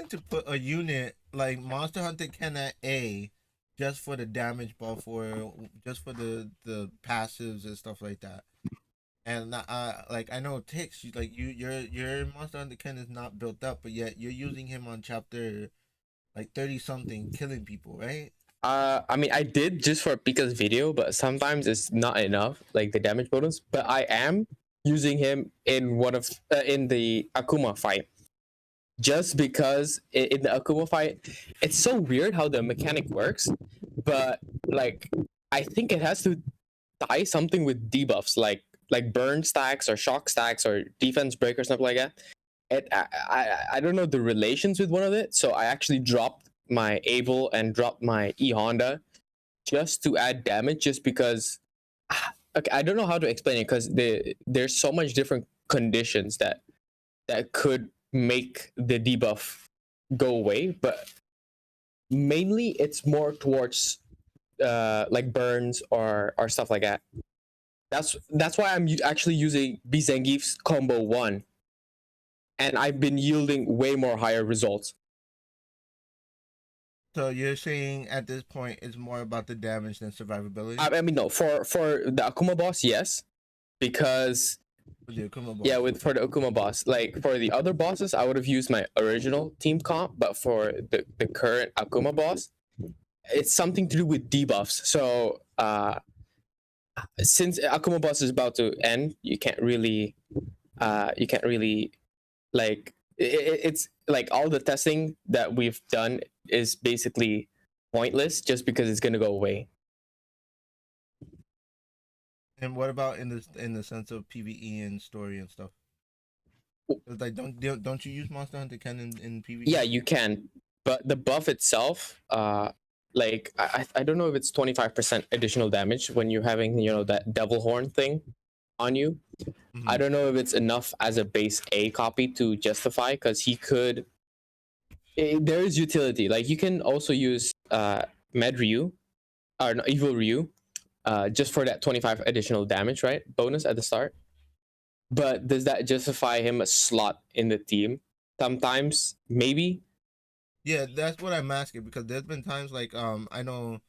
to put a unit like Monster Hunter Ken at A just for the damage buff or just for the passives and stuff like that. And like I know Tix, like your Monster Hunter Ken is not built up, but yet you're using him on chapter like 30 something, killing people, right?
I mean, I did just for Pika's video, but sometimes it's not enough, like the damage bonus. But I am using him in one of in the Akuma fight, just because in the Akuma fight, it's so weird how the mechanic works. But like, I think it has to tie something with debuffs, like burn stacks or shock stacks or defense break or something like that. I don't know the relations with one of it, so I actually dropped my Able and dropped my E Honda just to add damage, just because. Okay, I don't know how to explain it because there's so much different conditions that could make the debuff go away, but mainly it's more towards like burns or stuff like that. That's why I'm actually using Bizengif's combo 1, and I've been yielding way more higher results.
So you're saying at this point it's more about the damage than survivability?
I mean, no, for the Akuma boss, yes, because
With the Akuma boss.
yeah, for the Akuma boss, like for the other bosses, I would have used my original team comp, but for the current Akuma boss, it's something to do with debuffs. So since Akuma boss is about to end, you can't really like it's like all the testing that we've done is basically pointless just because it's gonna go away.
And what about in the sense of PvE and story and stuff? It's like don't you use Monster Hunter Ken in PvE?
Yeah, you can, but the buff itself, like I don't know if it's 25% additional damage when you're having that devil horn thing on you.
Mhm.
I don't know if it's enough as a base A copy to justify, because he could. There is utility. Like you can also use Med Ryu or no, Evil Ryu, just for that 25 additional damage, right? Bonus at the start. But does that justify him a slot in the team? Sometimes, maybe.
Yeah, that's what I'm asking, because there's been times like I know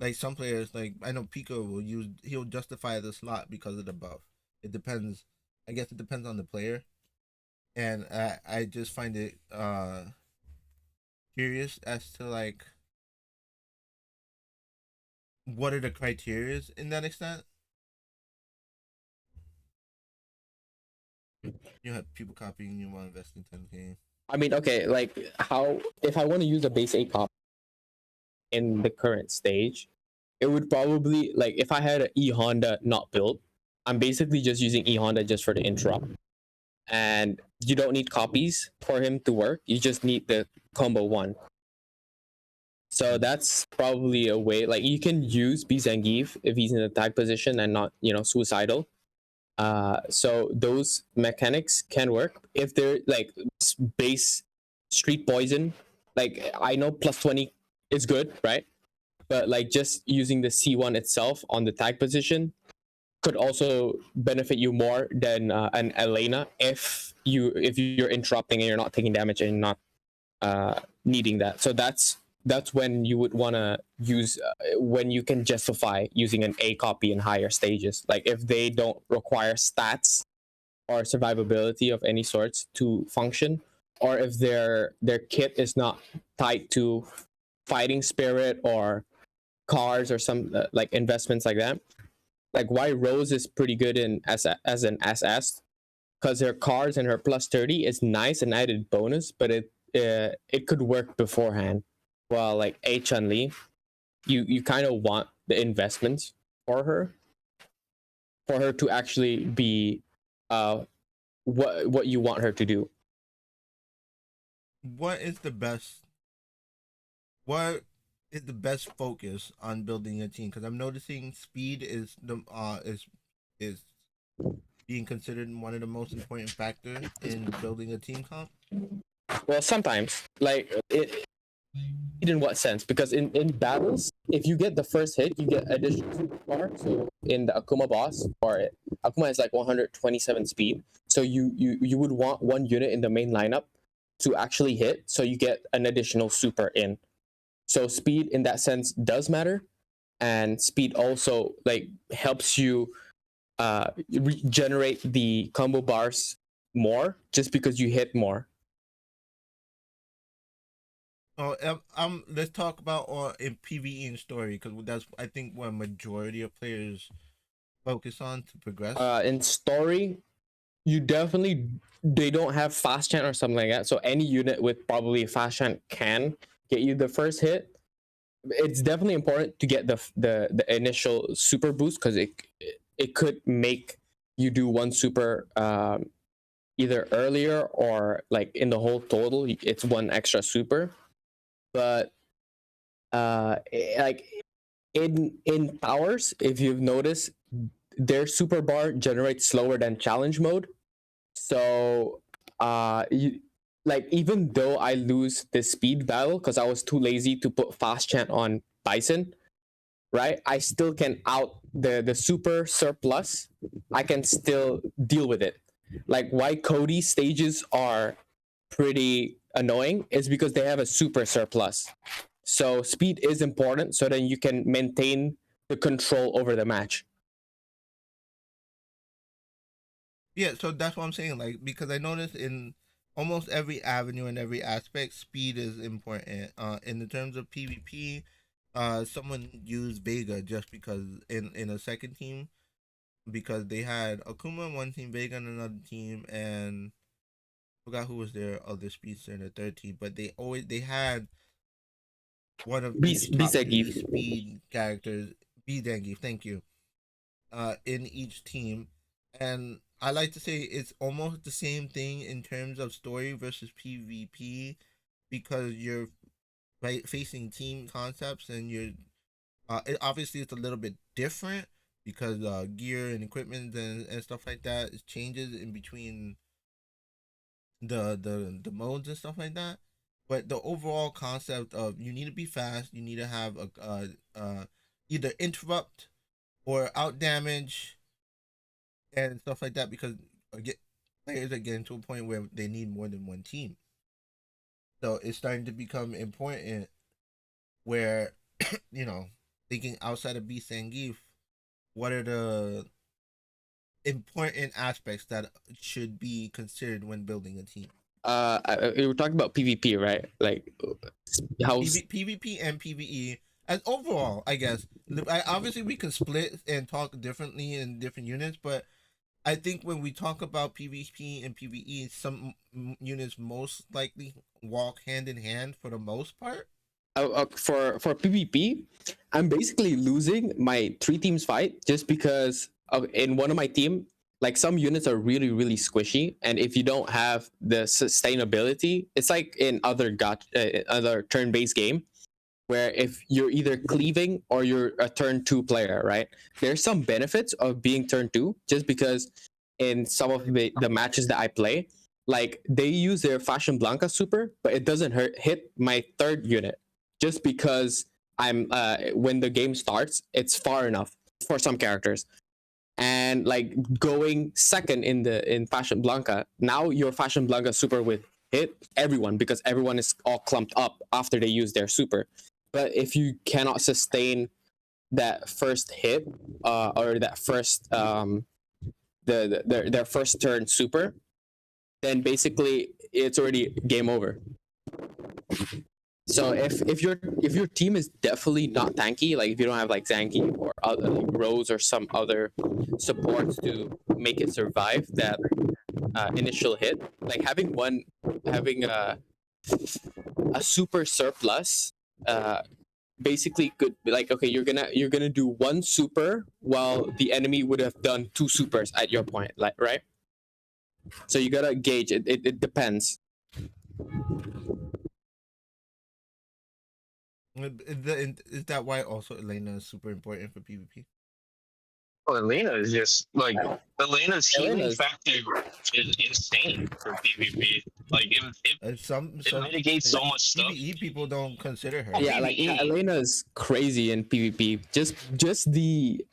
like some players, like I know Pico he'll justify the slot because of the buff. It depends. I guess it depends on the player. And I just find it curious as to like what are the criterias in that extent. You have people copying, you want to invest in 10K.
I mean, okay, like how if I want to use a base 8 copy in the current stage, it would probably, like if I had an E Honda not built, I'm basically just using E Honda just for the interrupt. And you don't need copies for him to work. You just need the combo 1. So that's probably a way. Like you can use Bizengif if he's in the tag position and not, suicidal. So those mechanics can work if they're like base street poison. Like I know +20 is good, right? But like just using the C1 itself on the tag position could also benefit you more than an Elena if you're interrupting and you're not taking damage and not needing that. So that's when you would want to use when you can justify using an A copy in higher stages, like if they don't require stats or survivability of any sorts to function, or if their kit is not tied to fighting spirit or cars or some like investments like that. Like why Rose is pretty good in as an SS, because her cars and her +30 is nice and added bonus, but it could work beforehand. Well, like A Chun-Li, you kind of want the investments for her to actually be what you want her to do.
What is the best focus on building a team? Because I'm noticing speed is is being considered one of the most important factors in building a team comp.
Well, sometimes, like in what sense? Because in battles, if you get the first hit, you get additional superpower. So in the Akuma boss, or Akuma has like 127 speed. So you would want one unit in the main lineup to actually hit, so you get an additional super in. So speed in that sense does matter, and speed also like helps you generate the combo bars more just because you hit more.
Oh, let's talk about in PVE and story because that's I think what majority of players focus on to progress.
In story, you definitely they don't have fast chant or something like that. So any unit with probably fast chant can get you the first hit. It's definitely important to get the initial super boost because it could make you do one super either earlier or like in the whole total it's one extra super. But like in powers, if you've noticed, their super bar generates slower than challenge mode. So like even though I lose the speed battle because I was too lazy to put fast chant on Bison, right? I still can out the super surplus. I can still deal with it. Like why Cody stages are pretty annoying is because they have a super surplus. So speed is important so then you can maintain the control over the match.
Yeah, so that's what I'm saying. Like because I noticed in almost every avenue and every aspect, speed is important. In the terms of PvP, someone used Vega just because in a second team because they had Akuma on one team, Vega on another team, and I forgot who was their other speedster in the third team. But they had one of each top three
Bisegif.
speed characters. Bidengif, thank you. In each team, and I like to say it's almost the same thing in terms of story versus PvP because you're facing team concepts and you're obviously it's a little bit different because gear and equipment and stuff like that it changes in between the modes and stuff like that. But the overall concept of you need to be fast, you need to have a either interrupt or out damage and stuff like that because players are getting to a point where they need more than one team. So it's starting to become important where thinking outside of Beast and Geef, what are the important aspects that should be considered when building a team?
We were talking about PvP, right? Like how
PvP and PvE as overall, I guess. Obviously, we can split and talk differently in different units, but I think when we talk about PvP and PvE, some units most likely walk hand in hand for the most part.
For PvP, I'm basically losing my 3 teams fight just because in one of my team, like some units are really squishy, and if you don't have the sustainability, it's like in other other turn-based game where if you're either cleaving or you're a turn 2 player, right? There's some benefits of being turn 2 just because in some of the matches that I play, like they use their Fashion Blanca super, but it doesn't hit my third unit just because I'm when the game starts, it's far enough for some characters. And like going second in Fashion Blanca, now your Fashion Blanca super with hit everyone because everyone is all clumped up after they use their super. But if you cannot sustain that first hit or that first their first turn super, then basically it's already game over. So if your team is definitely not tanky, like if you don't have like Zanky or other like Rose or some other supports to make it survive that initial hit, like having a super surplus basically could be like, okay, you're gonna do one super while the enemy would have done 2 supers at your point, like, right? So you gotta gauge it. It depends.
Is that why also Elena is super important for PvP?
Well, Elena is just like Elena's healing
Elena's-
factor is insane for PvP. Like it mitigates so much stuff.
PvE people don't consider her.
Oh,
Yeah, like
PvE.
Elena's crazy in PvP. Just the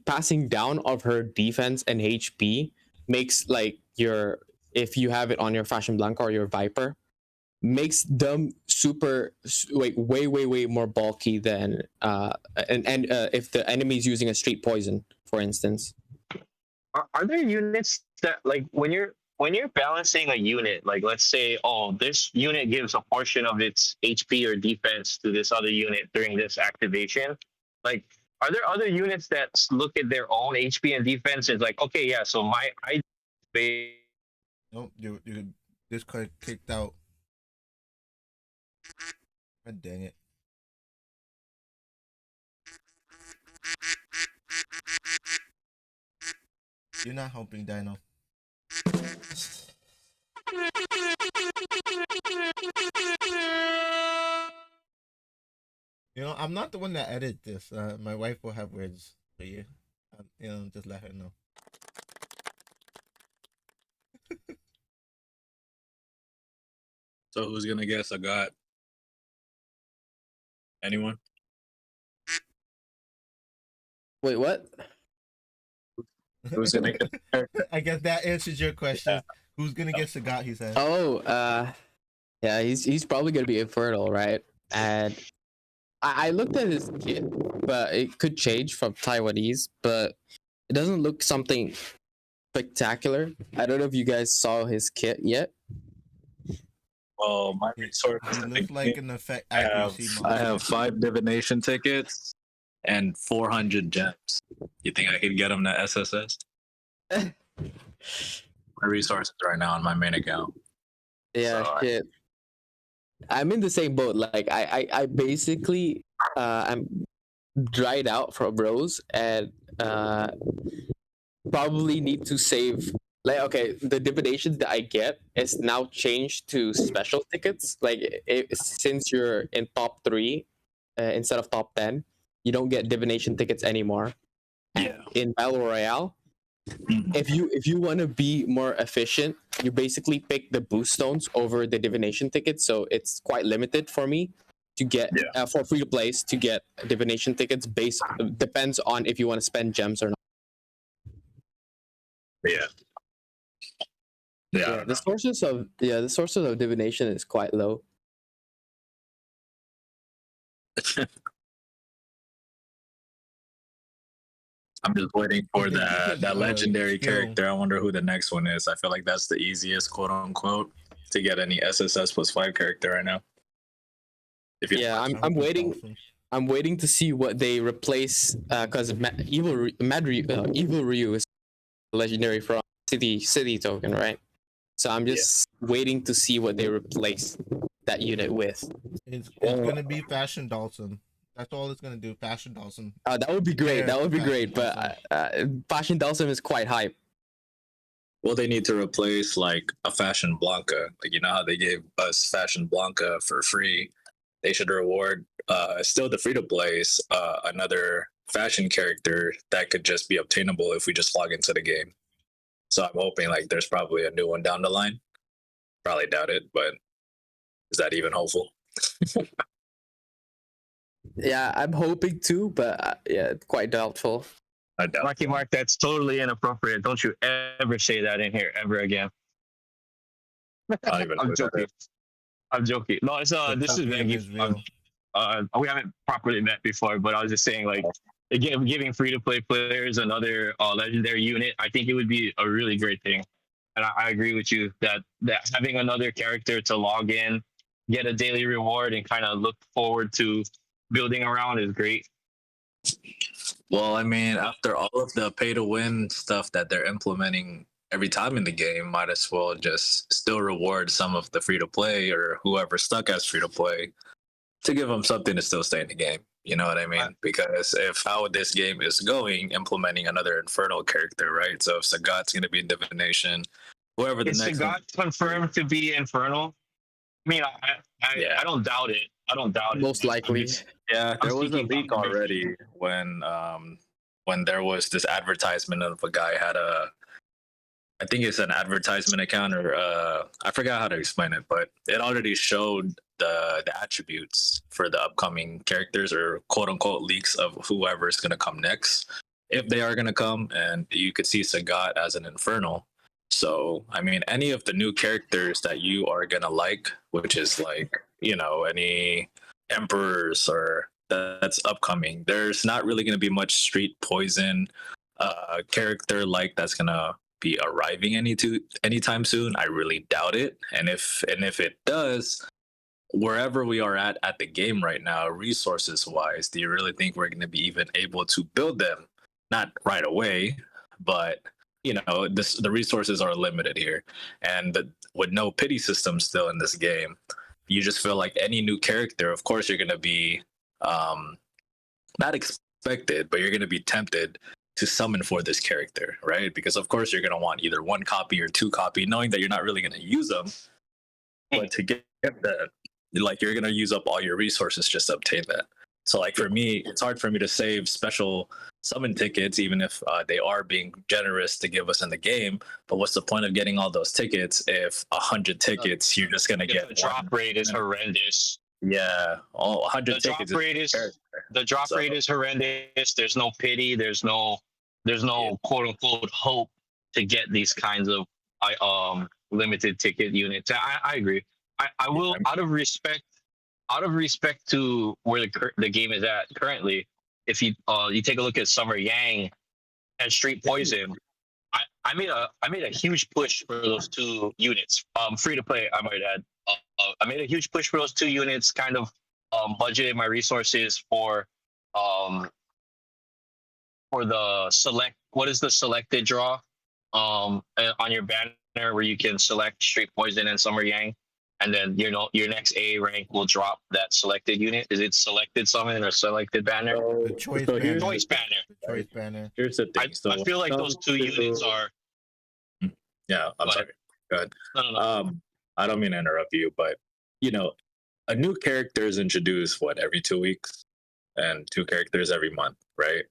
passing down of her defense and HP makes like your if you have it on your Fashion Blanca or your Viper, makes them super way more bulky than and if the enemy is using a street poison, for instance.
are there units that like when you're balancing a unit, like let's say, oh, this unit gives a portion of its HP or defense to this other unit during this activation. Like, are there other units that look at their own HP and defense and is like, okay, yeah, so my I
Nope, you this card kicked out. God dang it. You're not helping, Dino. You know, I'm not the one that edit this. My wife will have words for you. You know, just let her know.
So who's gonna guess? I got anyone?
Wait, what?
Who's gonna get?
I guess that answers your question.
Yeah.
Who's gonna get Sagat? He said.
Oh, yeah, he's probably gonna be Infernal, right? And I looked at his kit, but it could change from Taiwanese, but it doesn't look something spectacular. I don't know if you guys saw his kit yet.
Well, my
He
resources.
looks like an effect
I have
accuracy
I
monster.
have 5 divination tickets and 400 gems. You think I could get them to SSS? My resources right now on my main account.
Yeah,
So,
shit. I'm in the same boat. Like I basically I'm dried out from Rose and probably need to save. Like, okay, the divinations that I get is now changed to special tickets. Like since you're in top 3 instead of top 10, you don't get divination tickets anymore.
Yeah.
In Battle Royale, if you want to be more efficient, you basically pick the boost stones over the divination tickets. So it's quite limited for me to get for free to plays to get divination tickets. Depends on if you want to spend gems or not.
Yeah. Yeah.
The sources of divination is quite low.
I'm just waiting for
I think because,
that legendary
skill-
character. I wonder who the next one is. I feel like that's the easiest, quote unquote, to get any SSS plus 5 character right now. If you
Yeah,
I
I'm
hope it's
waiting.
awesome.
I'm waiting to see what they replace because Evil Ryu is legendary from city token, right? So I'm just waiting to see what they replace that unit with.
It's gonna be Fashion Dawson. That's all it's gonna do. Fashion Dawson.
That would be great.
Yeah,
That would be
Fashion
great. But Fashion Dawson is quite hype.
Well, they need to replace like a Fashion Blanca. Like, you know how they gave us Fashion Blanca for free? They should reward still the free to plays another fashion character that could just be obtainable if we just log into the game. So I'm hoping like there's probably a new one down the line. Probably doubt it, but is that even hopeful?
Yeah, I'm hoping to, but yeah, quite doubtful.
I doubt
Marky
it.
Mark, that's totally inappropriate. Don't you ever say that in here ever again.
I don't even know
I'm
what that
joking.
is.
I'm joking. No, it's
The
this is
token
Maggie.
is real.
We haven't properly met before, but I was just saying, like, again, giving free to play players another legendary unit, I think it would be a really great thing. And I agree with you that having another character to log in, get a daily reward, and kind of look forward to building around is great.
Well, I mean, after all of the pay to win stuff that they're implementing every time in the game, might as well just still reward some of the free to play or whoever stuck as free to play to give them something to still stay in the game. You know what I mean? Because if how this game is going, implementing another Infernal character, right? So if Sagat's going to be in Divination, whoever the
Is
next one,
Sagat confirmed to be Infernal? I mean, I don't doubt it. I don't doubt it.
Most likely.
yeah, there was a
speaking
leak
about the
already when there was this advertisement of a guy had I think it's an advertisement account or I forgot how to explain it, but it already showed the attributes for the upcoming characters or quote unquote leaks of whoever's going to come next, if they are going to come, and you could see Sagat as an Infernal. So I mean, any of the new characters that you are going to like, which is like, you know, any emperors or that's upcoming, there's not really going to be much street poison character like that's gonna be arriving anytime soon. I really doubt it. And if it does, wherever we are at the game right now, resources wise, do you really think we're going to be even able to build them? Not right away, but the resources are limited here, and with no pity system still in this game, you just feel like any new character, of course, you're going to be not expected, but you're going to be tempted to summon for this character, right? Because of course you're going to want either one copy or two copy, knowing that you're not really going to use them, but to get that, like, you're gonna use up all your resources just to obtain that. So like for me, it's hard for me to save special summon tickets, even if they are being generous to give us in the game. But what's the point of getting all those tickets if 100 tickets you're just gonna get
The drop
one?
rate is horrendous.
Yeah, all 100
The drop
tickets.
rate is the drop rate is horrendous. There's no pity. There's no quote unquote hope to get these kinds of limited ticket units. I agree. I will, out of respect to where the game is at currently. If you take a look at Summer Yang and Street Poison, I made a huge push for those two units. Free to play, I might add. I made a huge push for those two units. Kind of budgeted my resources for the select. What is the selected draw? On your banner where you can select Street Poison and Summer Yang, and then your next A rank will drop that selected unit. Is it selected summon or selected banner?
The choice banner.
Choice banner.
The choice banner.
Here's the thing.
I feel like those two units are.
Yeah, I'm sorry. Go ahead.
No.
I don't mean to interrupt you, but a new character is introduced every 2 weeks, and 2 characters every month, right?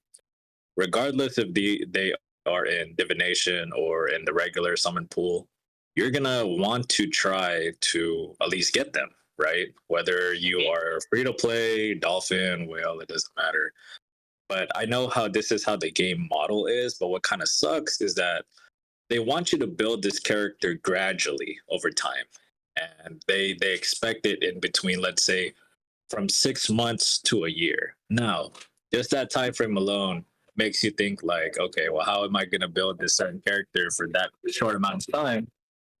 Regardless if they are in divination or in the regular summon pool, you're gonna want to try to at least get them, right? Whether you are free to play, dolphin, whale, it doesn't matter. But I know how this is how the game model is, but what kind of sucks is that they want you to build this character gradually over time. And they expect it in between, let's say, from 6 months to a year. Now, just that time frame alone makes you think like, okay, well, how am I going to build this certain character for that short amount of time?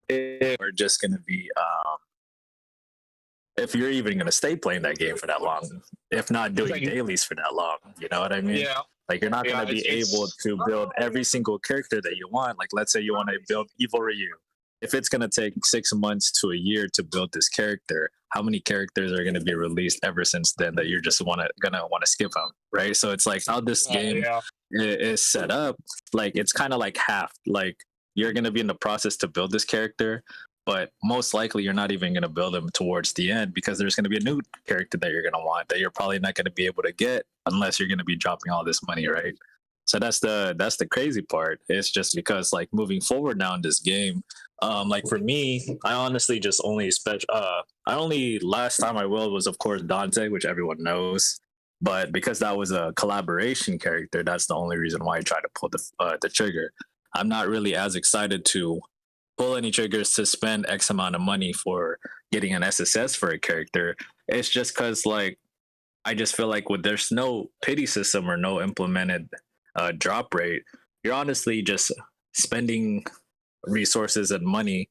If we're just going to be, if you're even going to stay playing that game for that long, if not doing dailies for that long, you know what I mean?
Yeah.
Like, you're not going to be able to build every single character that you want. Like, let's say you want to build Evil Ryu. If it's going to take 6 months to a year to build this character, how many characters are going to be released ever since then that you're just gonna want to skip them, right? So it's like how this game is set up. Like, it's kind of like half. Like, you're going to be in the process to build this character, but most likely you're not even going to build them towards the end because there's going to be a new character that you're going to want that you're probably not going to be able to get unless you're going to be dropping all this money, right? So that's the crazy part. It's just because, like, moving forward now in this game, like for me, I honestly just only last time I willed was of course Dante, which everyone knows. But because that was a collaboration character, that's the only reason why I tried to pull the trigger. I'm not really as excited to pull any triggers to spend X amount of money for getting an SSS for a character. It's just because, like, I just feel like there's no pity system or no implemented drop rate, you're honestly just spending resources and money.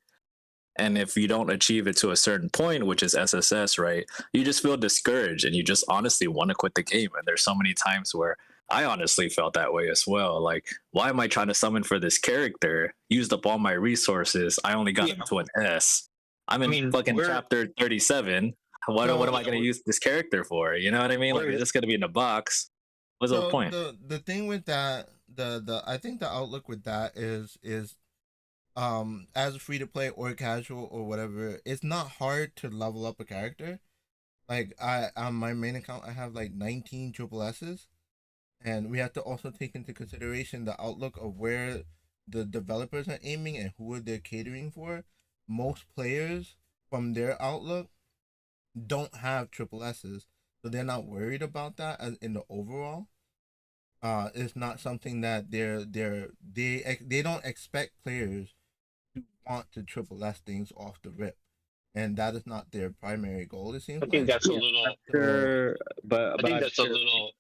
And if you don't achieve it to a certain point, which is SSS, right, you just feel discouraged and you just honestly want to quit the game. And there's so many times where I honestly felt that way as well. Like, why am I trying to summon for this character? Used up all my resources. I only got into an S. I'm in fucking chapter 37. What am I going to use this character for? You know what I mean? Like, it's just going to be in a box. What's the point?
The thing with that, I think the outlook with that is as free to play or casual or whatever, it's not hard to level up a character. Like, I on my main account I have like 19 triple S's, and we have to also take into consideration the outlook of where the developers are aiming and who they're catering for. Most players from their outlook don't have triple S's, so they're not worried about that as in the overall. It's not something that they don't expect players to want to triple S things off the rip, and that is not their primary goal. It seems.
I think that's a little.
Sure, but
I think that's a little.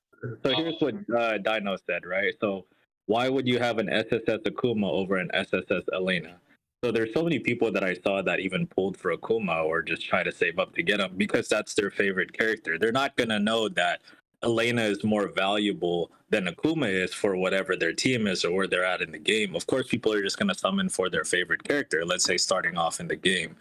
So here's what Dino said, right? So why would you have an SSS Akuma over an SSS Elena? So there's so many people that I saw that even pulled for Akuma or just try to save up to get him because that's their favorite character. They're not gonna know that Elena is more valuable than Akuma is for whatever their team is or where they're at in the game. Of course, people are just gonna summon for their favorite character. Let's say starting off in the game.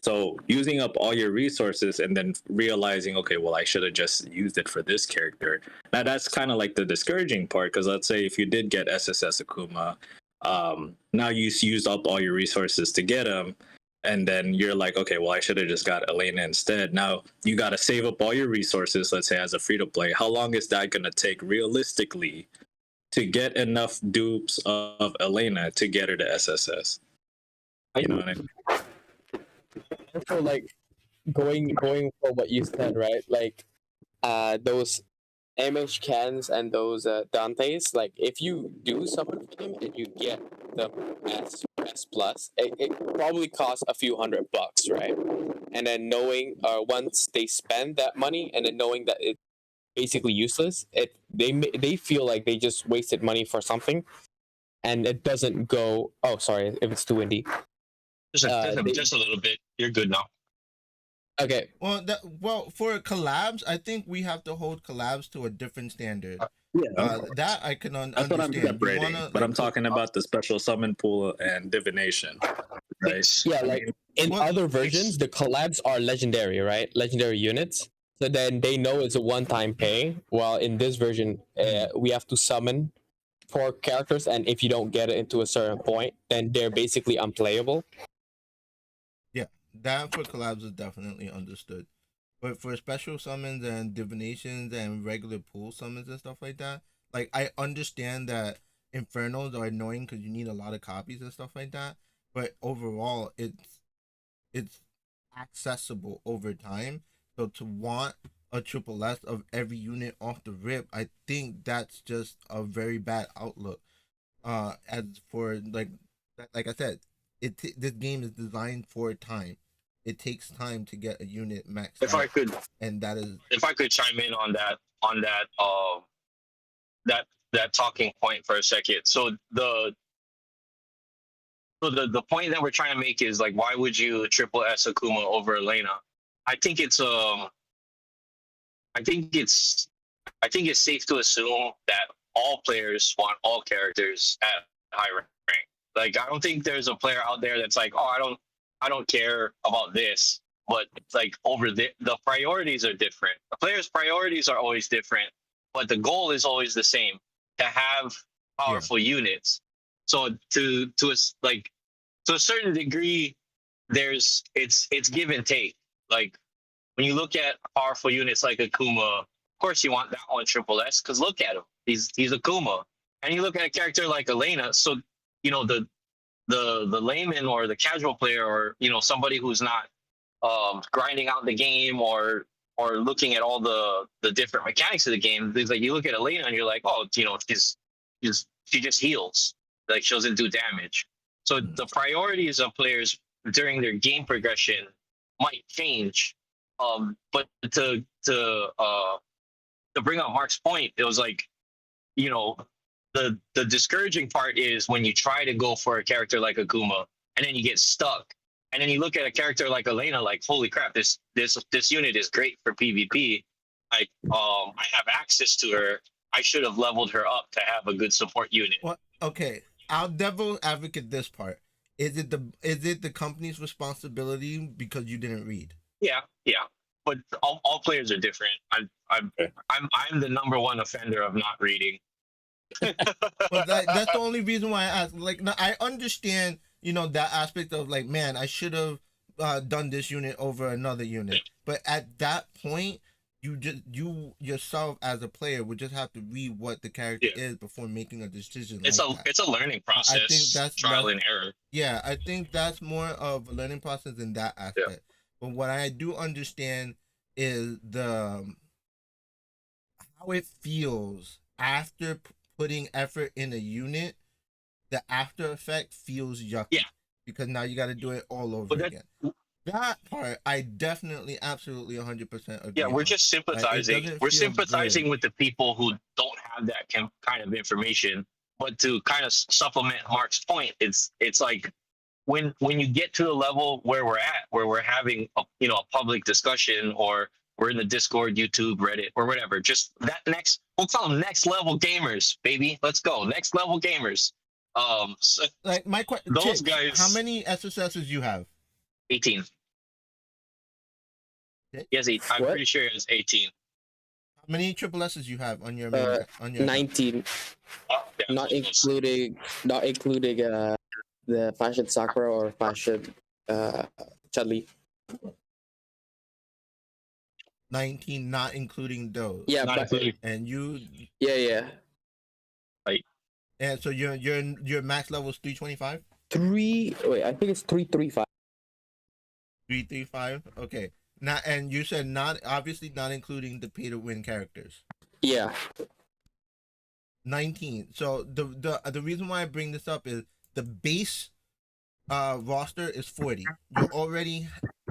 So using up all your resources and then realizing, okay, well, I should have just used it for this character. Now that's kind of like the discouraging part because let's say if you did get SSS Akuma, now you used up all your resources to get him, and then you're like, okay, well, I should have just got Elena instead. Now you got to save up all your resources. Let's say as a free to play, how long is that going to take realistically to get enough dupes of Elena to get her to SSS? You know what I mean?
Also, like going for what you said, right? Like those MH cans and those Dantes, like if you do summon for them and you get them as S plus, it probably costs a few $100, right? And then knowing once they spend that money and then knowing that it's basically useless, they feel like they just wasted money for something, and it doesn't go. Oh, sorry, if it's too windy.
Just a little bit. You're good now.
Okay.
Well, for collabs, I think we have to hold collabs to a different standard.
Yeah,
that I can
that's what I'm
understand.
separating. But I'm talking about the special summon pool and divination, right?
Yeah, like in other versions, the collabs are legendary, right? Legendary units. So then they know it's a one-time pay. While in this version, we have to summon 4 characters, and if you don't get it into a certain point, then they're basically unplayable.
Yeah, that for collabs is definitely understood. But for special summons and divinations and regular pool summons and stuff like that, like I understand that infernos are annoying because you need a lot of copies and stuff like that. But overall, it's accessible over time. So to want a triple S of every unit off the rip, I think that's just a very bad outlook. As for like I said, this game is designed for time. It takes time to get a unit maxed
If
out,
I could,
and that is
if I could chime in on that talking point for a second. So the point that we're trying to make is like, why would you triple S Akuma over Elena? I think it's safe to assume that all players want all characters at high rank. Like I don't think there's a player out there that's like, oh, I don't care about this, but it's like over the priorities are different. The players' priorities are always different, but the goal is always the same: to have powerful units. So to a certain degree, it's give and take. Like when you look at powerful units like Akuma, of course you want that one triple S because look at him, he's Akuma, and you look at a character like Elena. So the layman or the casual player or somebody who's not grinding out the game or looking at all the different mechanics of the game, it's like you look at Elena and you're like, oh, she just heals, like she doesn't do damage. So the priorities of players during their game progression might change. But to bring up Mark's point, it was like, the discouraging part is when you try to go for a character like Akuma and then you get stuck. And then you look at a character like Elena, like, holy crap, this unit is great for PvP. I have access to her. I should have leveled her up to have a good support unit.
Well, okay. I'll devil advocate this part. Is it the company's responsibility because you didn't read?
Yeah. But all players are different. I'm the number one offender of not reading.
But that's the only reason why I asked. Like, I understand, that aspect of like, man, I should have done this unit over another unit. But at that point, you yourself as a player would just have to read what the character is before making a decision.
It's a learning process. I think that's trial and error.
Yeah, I think that's more of a learning process in that aspect. Yeah. But what I do understand is how it feels after putting effort in a unit. The after effect feels yucky. Yeah. Because now you got to do it all over again. That part, I definitely, absolutely, 100% agree.
Yeah, we're just sympathizing. We're sympathizing with the people who don't have that kind of information. but to kind of supplement Mark's point, it's like when you get to a level where we're at, where we're having a, a public discussion, or we're in the Discord, YouTube, Reddit, or whatever. Just that next, we'll call them next level gamers, baby. Let's go, next level gamers. So
Like my question,
those guys.
how many SSSs you have?
18.
Okay.
Yes, I'm
What?
pretty sure it's 18.
How many triple S's you have on your on your
19,
Oh, yeah,
not
close.
including the fashion Sakura or fashion Chun-Li.
19, not including those.
Yeah,
Not
but
including.
And you,
yeah.
and so your max level is 325.
Wait, I think it's 335.
335. Okay. Not, and you said not, obviously not including the pay to win characters.
Yeah.
19. So the reason why I bring this up is the base roster is 40. You're already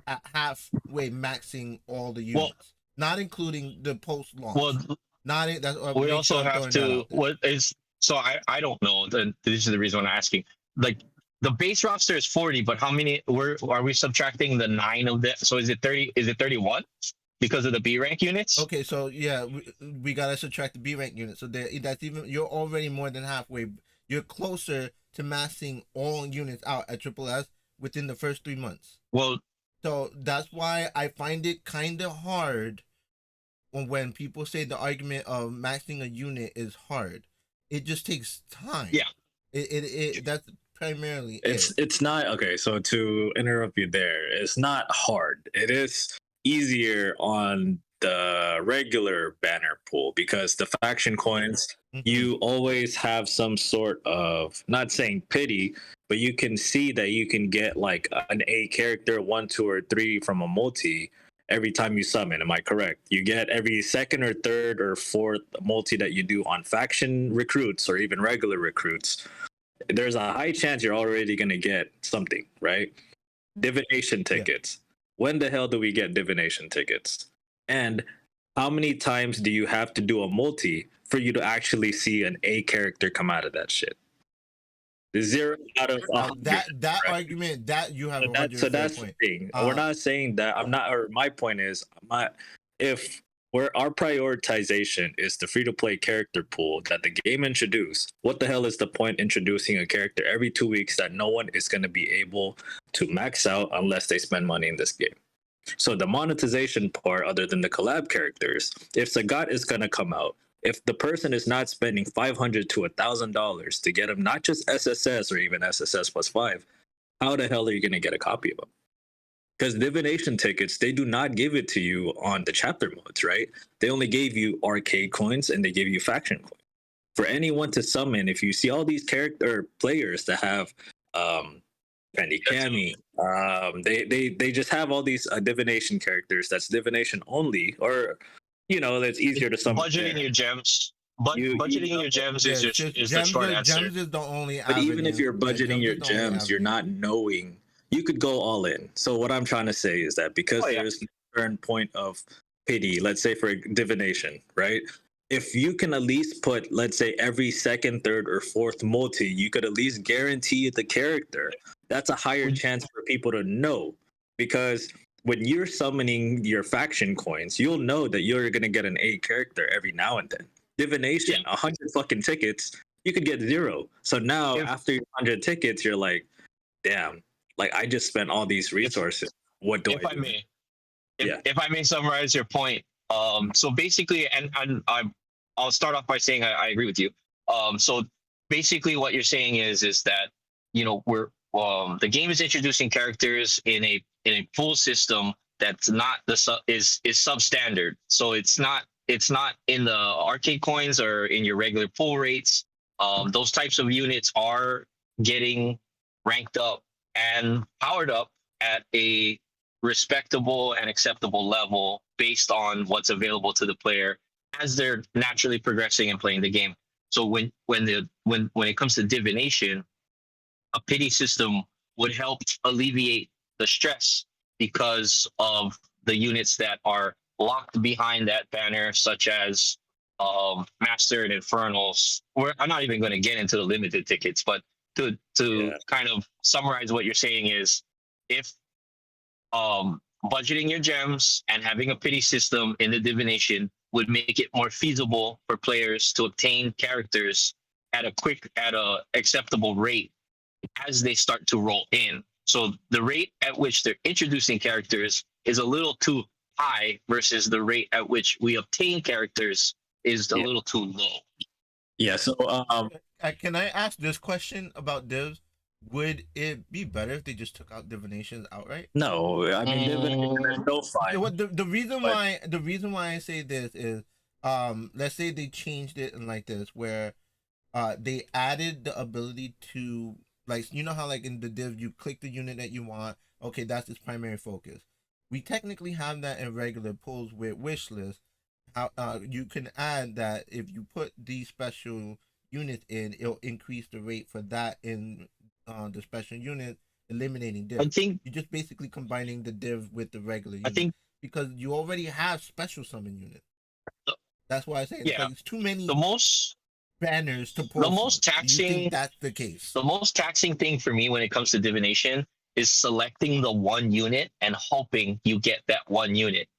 at halfway maxing all the units, not including the post launch.
Well,
Not it. That's
we also have to. What is so? I don't know. This is the reason I'm asking. Like the base roster is 40, but how many? Are we subtracting the 9 of that? So is it 30? Is it 31 because of the B rank units?
Okay, so yeah, we gotta subtract the B rank units. So that's even, you're already more than halfway. You're closer to maxing all units out at Triple S within the first 3 months.
Well,
So that's why I find it kind of hard when people say the argument of maxing a unit is hard. It just takes time.
Yeah.
It that's primarily
It's not okay. So to interrupt you there, it's not hard. It is easier on the regular banner pool because the faction coins,
Mhm.
you always have some sort of, not saying pity, but you can see that you can get like an A character 1, 2, or 3 from a multi every time you summon. Am I correct? You get every second or third or fourth multi that you do on faction recruits or even regular recruits. There's a high chance you're already going to get something, right? Divination tickets. When the hell do we get divination tickets? And how many times do you have to do a multi for you to actually see an A character come out of that shit? 0 out of 100,
that
right?
argument that you have
So that's
point.
the thing. We're not saying that I'm not, or my point is, if our prioritization is the free to play character pool that the game introduced, what the hell is the point introducing a character every 2 weeks that no one is going to be able to max out unless they spend money in this game? So the monetization part, other than the collab characters, if Sagat is going to come out, if the person is not spending $500 to $1,000 to get them not just SSS or even SSS plus 5, how the hell are you going to get a copy of them? Because divination tickets, they do not give it to you on the chapter modes, right? They only gave you arcade coins and they give you faction coins. For anyone to summon, if you see all these character players that have Penny Cammy, they just have all these divination characters that's divination only, or that's easier to summon.
Budgeting your gems. Budgeting your gems is the short answer.
Gems is the only.
But even if you're budgeting your gems, you're not knowing. You could go all in. So what I'm trying to say is that because there's a certain point of pity, let's say for divination, right? If you can at least put, let's say, every second, third, or fourth multi, you could at least guarantee the character. That's a higher chance for people to know. Because when you're summoning your faction coins, you'll know that you're going to get an A character every now and then. Divination, 100 fucking tickets, you could get 0. So now, after 100 tickets, you're like, damn. Like, I just spent all these resources. What do I do?
If I may summarize your point, so basically, and I'll start off by saying I agree with you. So basically, what you're saying is that we're the game is introducing characters in a pool system that's not is substandard. So it's not in the arcade coins or in your regular pool rates. Those types of units are getting ranked up and powered up at a respectable and acceptable level based on what's available to the player as they're naturally progressing and playing the game. So when it comes to divination, a pity system would help alleviate the stress because of the units that are locked behind that banner, such as Master and Infernals. I'm not even going to get into the limited tickets, but to
Yeah.
kind of summarize what you're saying is, if budgeting your gems and having a pity system in the divination would make it more feasible for players to obtain characters at a acceptable rate as they start to roll in. So the rate at which they're introducing characters is a little too high versus the rate at which we obtain characters is a
Yeah.
little too low.
Yeah. So
Can I ask this question about divs? Would it be better if they just took out divinations outright?
no, I mean they're still fine.
What the reason
But-
why I say this is, let's say they changed it in like this, where they added the ability to, like, you know how like in the div you click the unit that you want, okay, that's its primary focus. We technically have that in regular pulls with wish list. How you can add that if you put these special units in, it'll increase the rate for that in the special unit, eliminating div.
I think
You're just basically combining the div with the regular
I
unit,
think
because you already have special summon units. That's why I say
Yeah.
it's too many
the most
banners to pull.
the most
from. Do you
taxing-
think that's the case?
the most taxing thing for me when it comes to divination is selecting the one unit and hoping you get that one unit.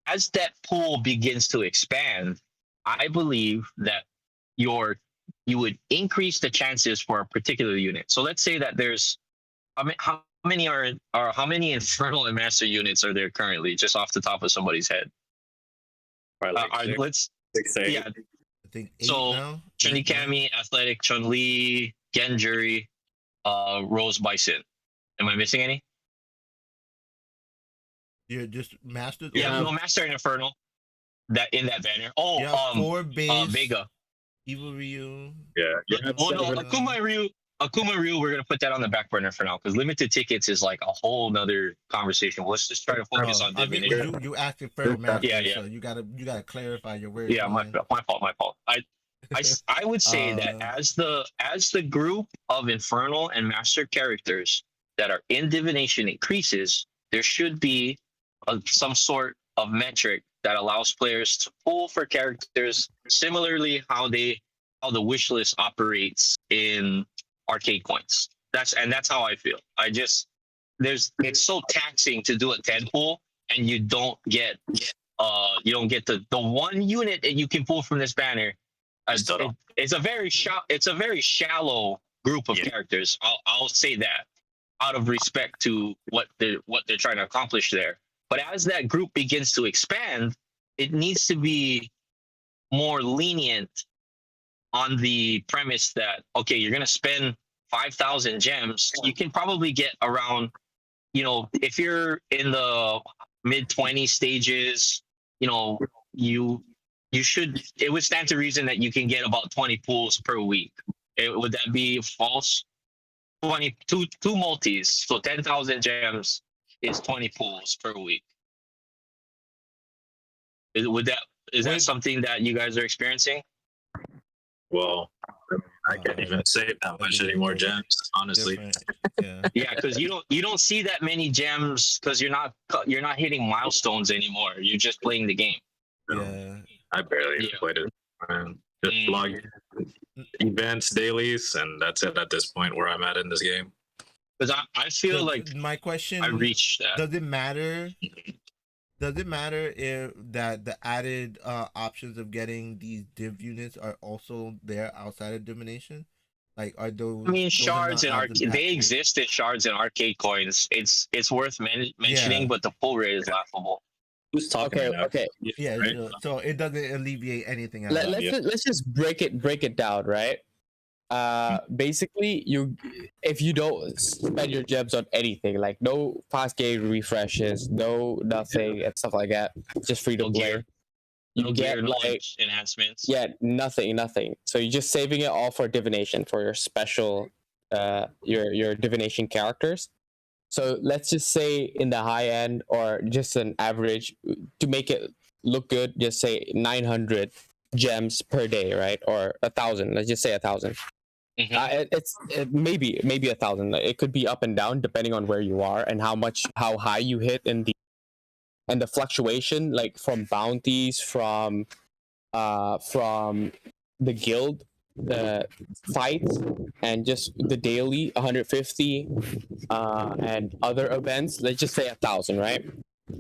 As that pool begins to expand, I believe that you would increase the chances for a particular unit. So let's say that there's how many Infernal and Master units are there currently, just off the top of somebody's head?
Probably like six,
Let's
8.
yeah,
I think 8
so,
now.
Chun-Li
8 now?
Cammy, Athletic, Chun-Li, Genjuri, Rose Bison. Am I missing any?
You're just masters.
Yeah, no, Master and Infernal. That in that banner. Oh,
You have 4 base.
Vega.
Evil Ryu.
Yeah. You have
Well, no,
7.
Akuma Ryu, we're gonna put that on the back burner for now because limited tickets is like a whole nother conversation. Let's just try to focus on
I mean,
divination.
you asked it for master,
Yeah.
so you gotta clarify your words.
Yeah, my
man.
fault. I would say that
Uh,
as the group of Infernal and Master characters that are in divination increases, there should be some sort of metric that allows players to pull for characters similarly how the wish list operates in arcade coins. That's how I feel. It's so taxing to do a 10 pull and you don't get the one unit that you can pull from this banner. It's a very shallow group of characters. I'll say that out of respect to what they're trying to accomplish there. But as that group begins to expand, it needs to be more lenient on the premise that, okay, you're going to spend 5,000 gems. You can probably get around, if you're in the mid 20 stages, it would stand to reason that you can get about 20 pulls per week. Would that be false? 22 multis, so 10,000 gems is 20 pulls per week. Is that something that you guys are experiencing?
Well, I can't even save that much anymore gems, honestly.
Different. Yeah.
Yeah, because you don't see that many gems because you're not hitting milestones anymore. You're just playing the game.
Yeah.
I barely
Yeah.
played it. Just log in, events, dailies, and that's it at this point where I'm at in this game.
Because I feel like
my question,
I reached that.
does it matter? Does it matter if that the added options of getting these div units are also there outside of divination? Like, are those?
I mean,
those are
shards
not
and
as impactful?
they exist in shards and arcade coins. It's worth mentioning,
Yeah.
but the pull rate is laughable.
Who's talking
Okay,
right now?
okay.
Yeah,
Right?
so it doesn't alleviate anything. At
Let,
all.
let's
Yeah.
just, let's just break it down, right? Basically, if you don't spend your gems on anything, like no fast game refreshes, no nothing and stuff like that, just free to
No
play.
gear.
You
No
get
gear, no
like
enhancements.
nothing. So you're just saving it all for divination for your special, your divination characters. So let's just say in the high end or just an average to make it look good, just say 900 gems per day, right? Or 1,000. Let's just say 1,000.
Mhm.
It's maybe 1,000. It could be up and down depending on where you are and how high you hit in the fluctuation, like from bounties, from from the guild, the fights, and just the daily 150, and other events. Let's just say 1,000, right,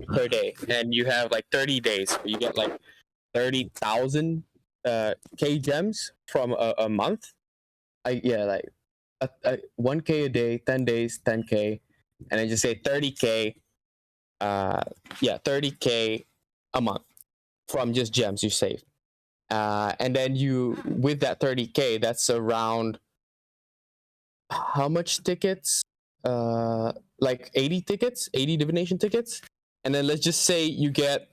per day, and you have like 30 days. You get like 30,000 K gems from a month. Yeah, like 1K a day, 10 days, 10K, and then just say 30K. Yeah, 30K a month from just gems you save. And then you, with that 30K, that's around how much tickets? Like 80 tickets, 80 divination tickets. And then let's just say you get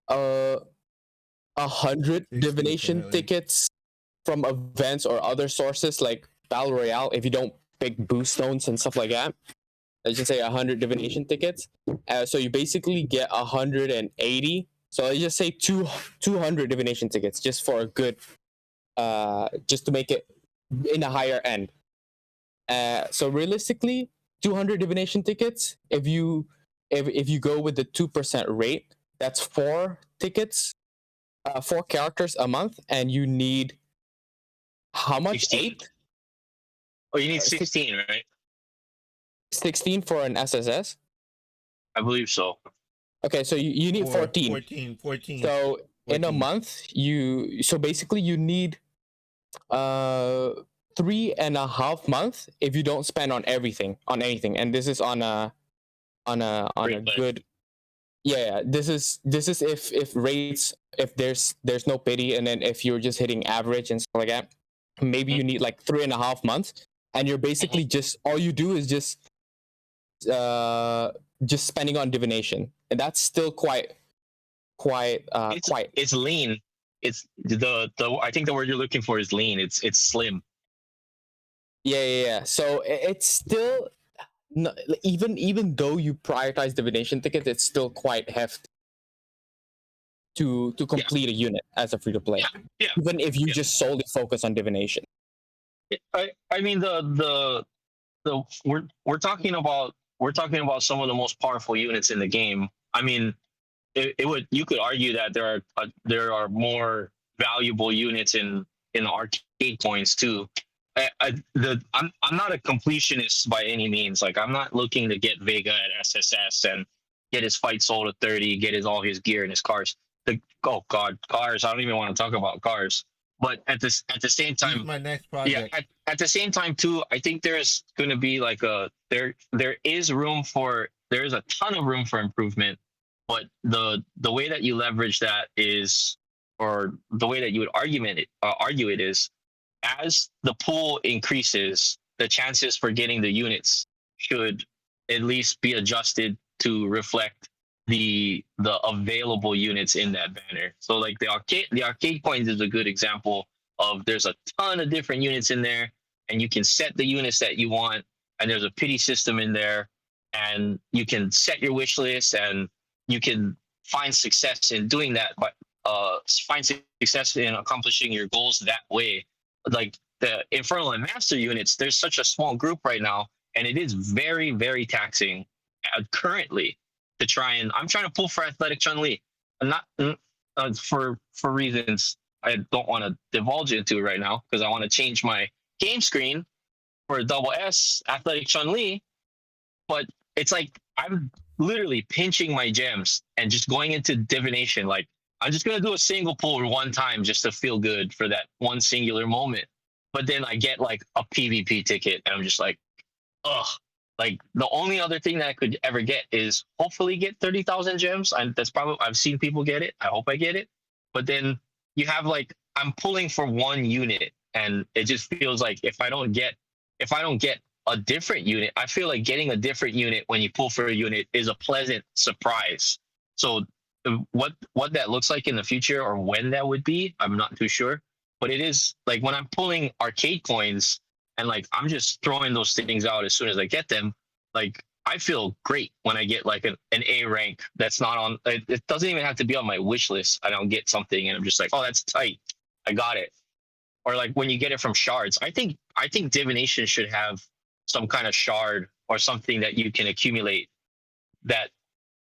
100 divination tickets from events or other sources like Battle Royale. If you don't pick boost stones and stuff like that, let's just say 100 divination tickets. So you basically get 180. So let's just say 200 divination tickets just for a good, just to make it in a higher end. So realistically, 200 divination tickets. If you go with the 2% rate, that's 4 tickets, 4 characters a month, and you need how much?
16.
8?
Oh, you need 16, right?
16 for an SSS.
I believe so.
Okay, so you need 14.
14.
So
14.
in a month, so basically you need 3.5 months if you don't spend on anything, and this is on a good. Yeah, this is if rates, if there's no pity, and then if you're just hitting average and stuff like that, maybe you need like 3.5 months, and you're basically just, all you do is just spending on divination, and that's still quite
It's lean. It's the I think the word you're looking for is lean. It's slim.
Yeah. So it's still, even though you prioritize divination tickets, it's still quite hefty to complete a unit as a free to play.
Yeah.
Even if you just solely focus on divination.
I mean the we're talking about some of the most powerful units in the game. I mean, you could argue that there are more valuable units in arcade coins too. I'm not a completionist by any means. Like, I'm not looking to get Vega at SSS and get his fight soul to 30, get all his gear and his cars. Oh god, cars! I don't even want to talk about cars. But at the same time,
my next project.
yeah, at the same time too, I think there's going to be like there is there's a ton of room for improvement. But the way that you leverage that is, or the way that you would argue it is, as the pool increases, the chances for getting the units should at least be adjusted to reflect the available units in that banner. So like the arcade coins is a good example of, there's a ton of different units in there, and you can set the units that you want, and there's a pity system in there, and you can set your wish list, and you can find success in doing that, but find success in accomplishing your goals that way. Like the Infernal and Master units, there's such a small group right now, and it is very, very taxing currently to try and. I'm trying to pull for Athletic Chun-Li. I'm not for reasons I don't want to divulge into right now, because I want to change my game screen for double S Athletic Chun-Li, but it's like I'm literally pinching my gems and just going into divination. Like, I'm just gonna do a single pull one time just to feel good for that one singular moment. But then I get like a PvP ticket, and I'm just like, ugh. Like, the only other thing that I could ever get is hopefully get 30,000 gems. And that's probably, I've seen people get it. I hope I get it. But then you have like, I'm pulling for one unit, and it just feels like if I don't get a different unit, I feel like getting a different unit when you pull for a unit is a pleasant surprise. So what that looks like in the future, or when that would be, I'm not too sure. But it is like, when I'm pulling arcade coins, and like I'm just throwing those things out as soon as I get them, like I feel great when I get like an A rank that's not on. It doesn't even have to be on my wish list. I don't get something, and I'm just like, oh, that's tight, I got it. Or like when you get it from shards. I think divination should have some kind of shard or something that you can accumulate that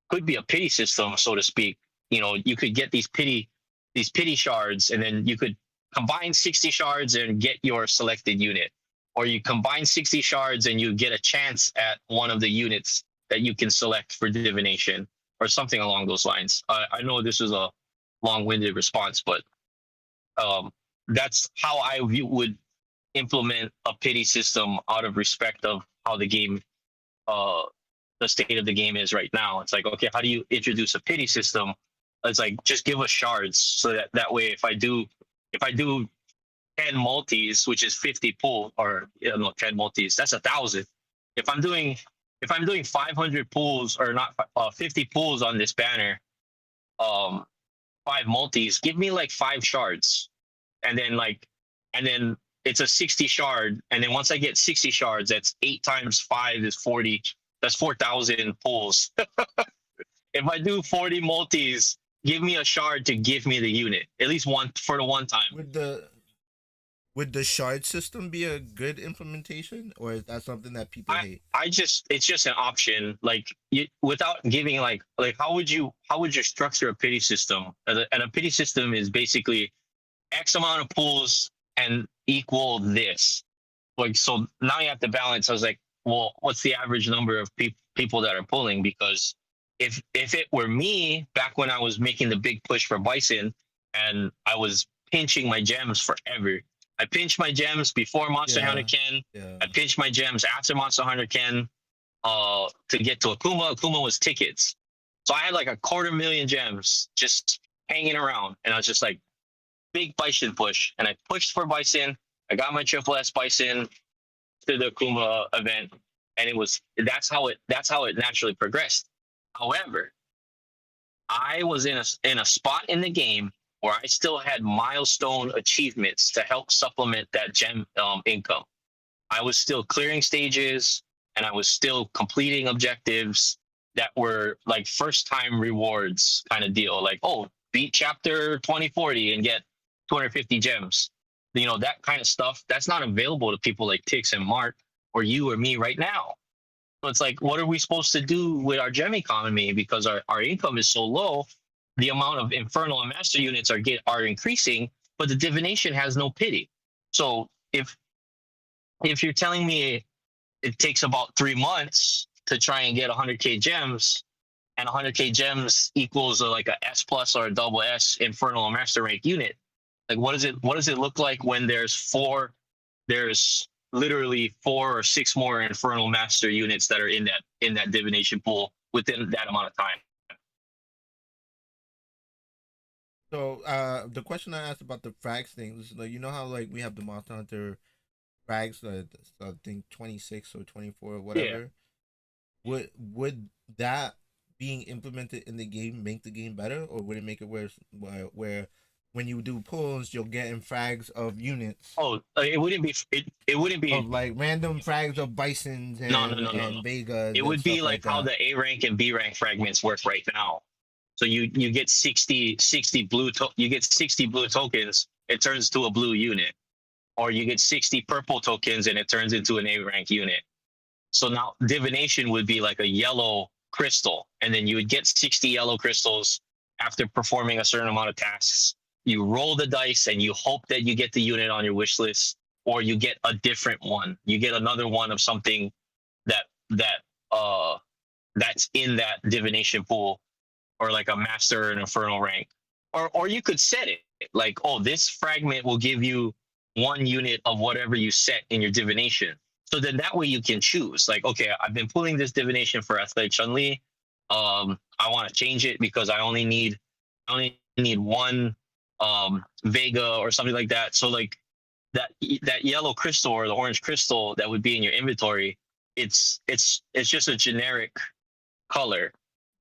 could be a pity system, so to speak. You know, you could get these pity pity shards, and then you could combine 60 shards and get your selected unit, or you combine 60 shards and you get a chance at one of the units that you can select for divination, or something along those lines. I know this is a long-winded response, but that's how I would implement a pity system out of respect of how the game, the state of the game is right now. It's like, okay, how do you introduce a pity system? It's like, just give us shards, so that way if I do 10 multis, which is 50 pull, or 10 multis, that's 1,000. If I'm doing 500 pulls, or not 50 pulls on this banner, 5 multis, give me like 5 shards, and then it's a 60 shard, and then once I get 60 shards, that's 8 times 5 is 40. That's 4,000 pulls. If I do 40 multis, give me a shard to give me the unit, at least one for the one time.
Would the shard system be a good implementation, or is that something that people hate?
It's just an option. Like, without giving like how would you structure a pity system? And a pity system is basically X amount of pulls and equal this. Like, so now you have to balance. I was like, well, what's the average number of people that are pulling? Because if it were me back when I was making the big push for Bison, and I was pinching my gems forever. I pinched my gems before Monster Hunter Ken.
Yeah.
I pinched my gems after Monster Hunter Ken to get to Akuma. Akuma was tickets. So I had like 250,000 gems just hanging around. And I was just like, big Bison push. And I pushed for Bison. I got my Triple S Bison to the Akuma event. And that's how it naturally progressed. However, I was in a spot in the game where I still had milestone achievements to help supplement that gem income. I was still clearing stages, and I was still completing objectives that were like first time rewards kind of deal. Like, oh, beat chapter 2040 and get 250 gems. That kind of stuff, that's not available to people like Tix and Mark or you or me right now. So it's like, what are we supposed to do with our gem economy? Because our income is so low. The amount of Infernal and Master units are increasing, but the divination has no pity. So if you're telling me it takes about 3 months to try and get 100k gems, and 100k gems equals like a S plus or a double S Infernal and Master rank unit, like what does it look like when there's literally 4 or 6 more Infernal Master units that are in that divination pool within that amount of time?
So the question I asked about the frags thing is, like, how like we have the Monster Hunter frags, I think 26 or 24 or whatever. Yeah. Would that being implemented in the game make the game better, or would it make it worse? Where when you do pulls, you'll get in frags of units.
Oh, it wouldn't be. It wouldn't be
of like random frags of Bisons and, and Vegas.
It would be like how the A rank and B rank fragments work right now. So you get 60 blue get 60 blue tokens, it turns to a blue unit, or you get 60 purple tokens and it turns into an A rank unit. So now divination would be like a yellow crystal, and then you would get 60 yellow crystals after performing a certain amount of tasks. You roll the dice and you hope that you get the unit on your wish list, or you get a different one. You get another one of something that's in that divination pool, or like a master or an infernal rank. Or you could set it like, oh, this fragment will give you 1 unit of whatever you set in your divination. So then that way you can choose. Like, okay, I've been pulling this divination for Athletic Chun-Li. I want to change it because I only need 1 Vega or something like that. So like that yellow crystal or the orange crystal that would be in your inventory, it's just a generic color,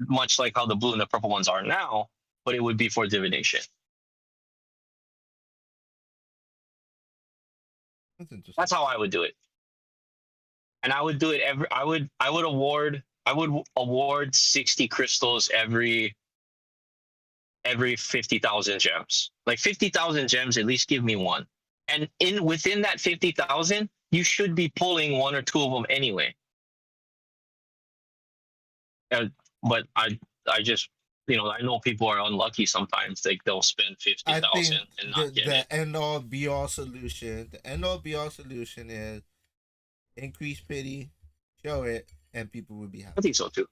much like how the blue and the purple ones are now, but it would be for divination.
That's interesting.
That's how I would do it. And I would do it I would award 60 crystals every 50,000 gems. Like 50,000 gems, at least give me 1. And within that 50,000, you should be pulling 1 or 2 of them anyway. But I just I know people are unlucky sometimes. Like they'll spend fifty
I
thousand
think
and
the
not get it.
the end all be all solution. The end all be all solution is increase pity, show it, and people will be
I
happy.
think so too.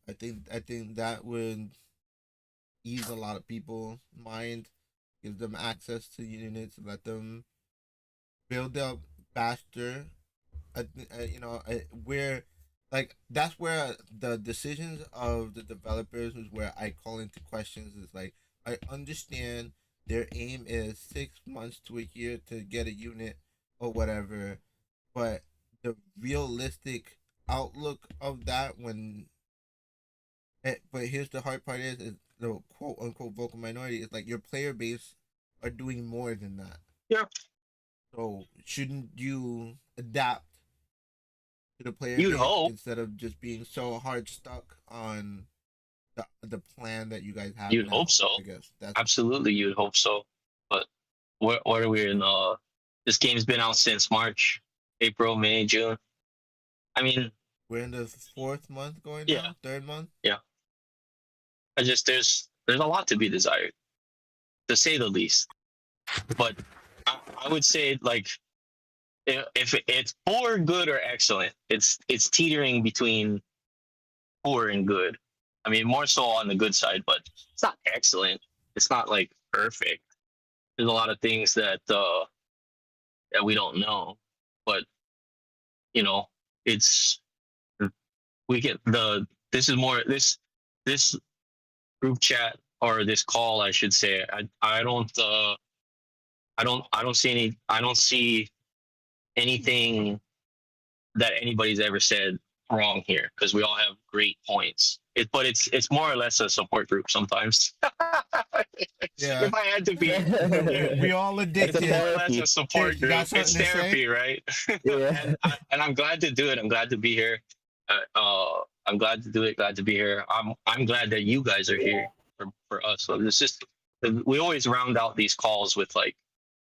I think that would ease a lot of people's mind, give them access to units, let them build up faster. Where like that's where the decisions of the developers is where I call into questions. Is like I understand their aim is 6 months to a year to get a unit or whatever, but the realistic outlook of that but here's the hard part is the quote unquote vocal minority is like your player base are doing more than that.
Yeah.
So shouldn't you adapt to the player
You'd
base
hope.
instead of just being so hard stuck on the plan that you guys have
You'd
now?
hope so.
I guess that's
Absolutely, you'd hope so. But what are we in? This game's been out since March, April, May, June. I mean,
we're in the fourth month going
yeah,
now, third month.
yeah. I just there's a lot to be desired, to say the least. But I would say like if it's poor, good, or excellent, it's teetering between poor and good. I mean, more so on the good side, but it's not excellent. It's not like perfect. There's a lot of things that we don't know, but you know, it's we get the this is more this group chat or this call, I should say. I don't see anything that anybody's ever said wrong here because we all have great points. But it's more or less a support group sometimes.
Yeah.
If I had to be,
we all
It's
addicted.
a
more or less
therapy.
a support
You got
group. It's
something to say?
therapy, right?
Yeah.
and I'm glad to do it. I'm glad to be here. I'm glad to do it. Glad to be here. I'm glad that you guys are here for us. So it's just we always round out these calls with like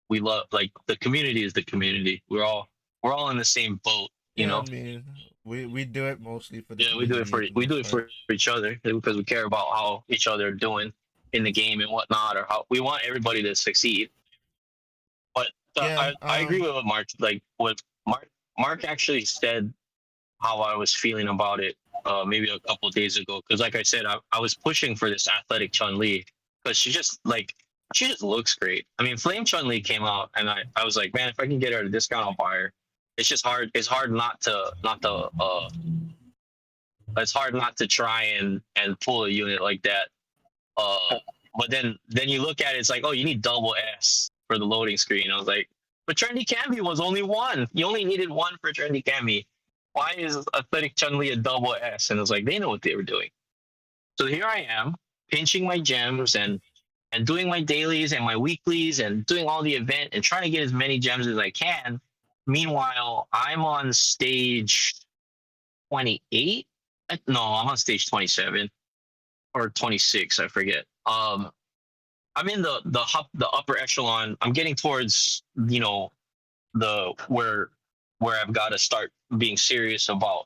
we love like the community is the community. We're all in the same boat. You
Yeah,
know.
I mean, we do it mostly for the
Yeah, we do it
community
for
the
we do
most
it
part.
for each other because we care about how each other are doing in the game and whatnot, or how we want everybody to succeed. But
Yeah,
I agree with what Mark like what Mark actually said how I was feeling about it maybe a couple of days ago because like I said I was pushing for this athletic Chun Li because she just looks great. I mean Flame Chun Li came out and I was like man if I can get her at a discount I'll buy her. It's hard not to try and pull a unit like that. But then you look at it, it's like, oh, you need double S for the loading screen. I was like, but Trendy Cami was only one. You only needed one for Trendy Cami. Why is Athletic Chun Li a double S? And it was like they know what they were doing. So here I am pinching my gems and doing my dailies and my weeklies and doing all the event and trying to get as many gems as I can. Meanwhile, I'm on stage 28. No, I'm on stage 27 or 26. I forget. I'm in the upper echelon. I'm getting towards the where I've got to start being serious about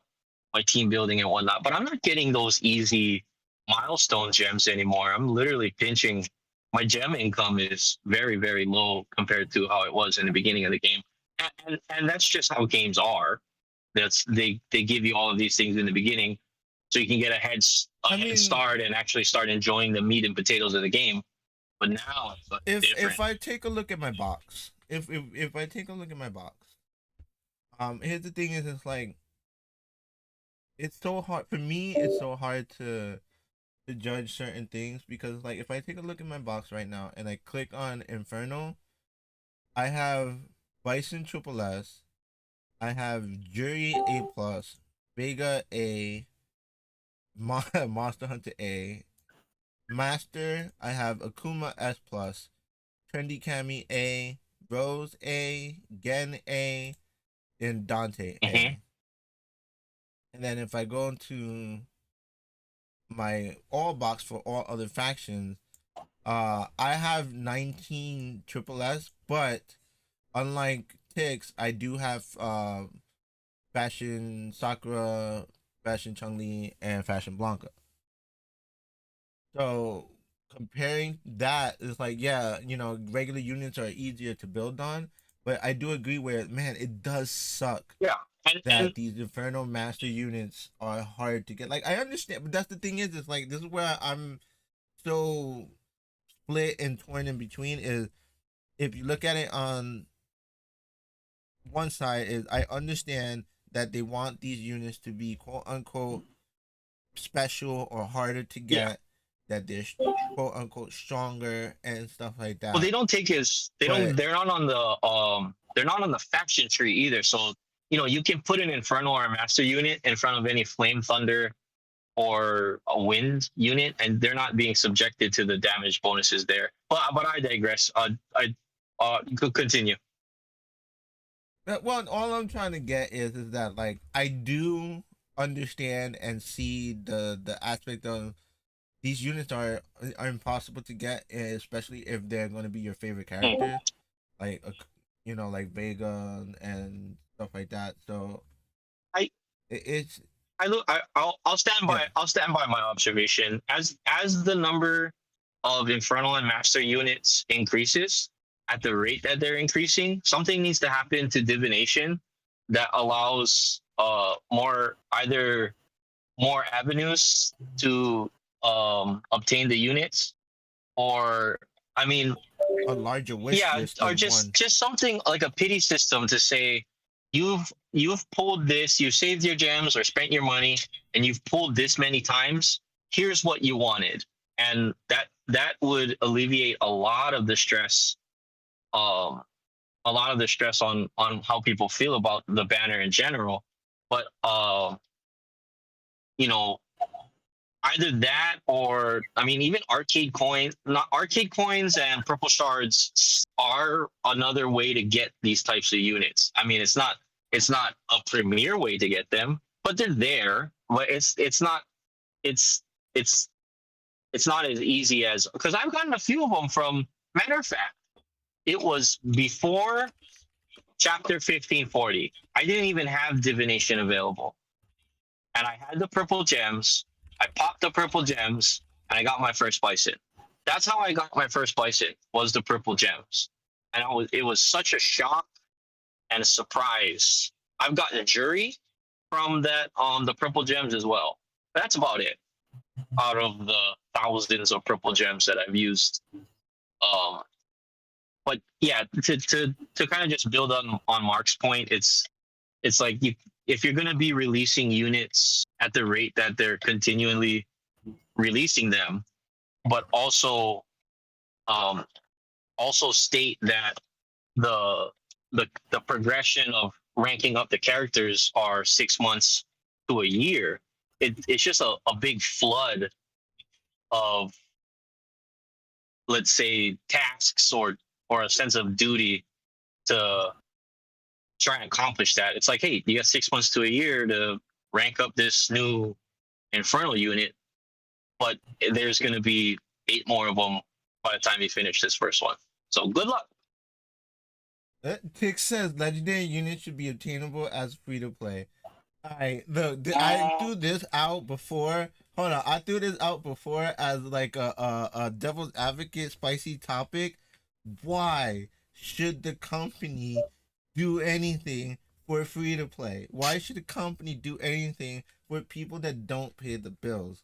my team building and whatnot. But I'm not getting those easy milestone gems anymore. I'm literally pinching. My gem income is very very low compared to how it was in the beginning of the game, and that's just how games are. They give you all of these things in the beginning, so you can get head start and actually start enjoying the meat and potatoes of the game. But now it's different.
if I take a look at my box, if I take a look at my box, here's the thing: is it's like it's so hard for me. It's so hard to judge certain things because like if I take a look at my box right now and I click on Inferno, I have Bison Triple S, I have Jury A plus, Vega A, Monster Hunter A, Master. I have Akuma S plus, Trendy Cami A, Rose A, Gen A, and Dante A.
Mhm.
And then if I go into my all box for all other factions, I have 19 triple S, but unlike Tix, I do have Fashion Sakura Fashion Chun-Li, and Fashion Blanca. So comparing that is like, yeah, regular units are easier to build on, but I do agree where, man, it does suck
Yeah, and
that these Inferno Master units are hard to get. Like, I understand, but that's the thing is like, this is where I'm so split and torn in between. Is if you look at it on one side, is I understand that they want these units to be quote unquote special or harder to
yeah.
get, that they're quote unquote stronger and stuff like
Well,
that.
they don't take his. They don't.
But
They're not on the. They're not on the faction tree either. So you can put an Infernal or a Master unit in front of any Flame Thunder or a Wind unit, and they're not being subjected to the damage bonuses there. But I digress. You could continue.
well, all I'm trying to get is that, like, I do understand and see the aspect of these units are impossible to get, especially if they're going to be your favorite characters, like like Vega and stuff like that. So
I
it's
I look. I'll stand
yeah.
by. I'll stand by my observation. As the number of Infernal and Master units increases at the rate that they're increasing, something needs to happen to divination that allows either more avenues to obtain the units, or I mean,
A larger wish
yeah,
list
or
of
just
one.
just something like a pity system to say you've pulled this, you saved your gems or spent your money, and you've pulled this many times. Here's what you wanted, and that would alleviate a lot of the stress. Um, a lot of the stress on how people feel about the banner in general. But you know, either that or I mean, even arcade coins, not arcade coins and purple shards are another way to get these types of units. I mean, it's not a premier way to get them, but they're there. But it's it's it's not as easy as because I've gotten a few of them from. Matter of fact, it was before chapter 1540. I didn't even have divination available, and I had the purple gems. I popped the purple gems, and I got my first bison. That's how I got my first bison, was the purple gems, and it was such a shock and a surprise. I've gotten a jury from that on the purple gems as well. That's about it out of the thousands of purple gems that I've used. Um, but yeah, to kind of just build on Mark's point, it's like if you're going to be releasing units at the rate that they're continually releasing them, but um, also state that the the progression of ranking up the characters are 6 months to a year. It's just a big flood of, let's say, tasks or a sense of duty to try and accomplish that. It's like, hey, you got 6 months to a year to rank up this new Infernal unit, but there's going to be 8 more of them by the time you finish this first one. So good luck.
Tick says legendary units should be obtainable as free to play. Alright, look, I threw this out before. Hold on, I threw this out before as like a devil's advocate spicy topic. Why should the company do anything for free to play? Why should the company do anything for people that don't pay the bills?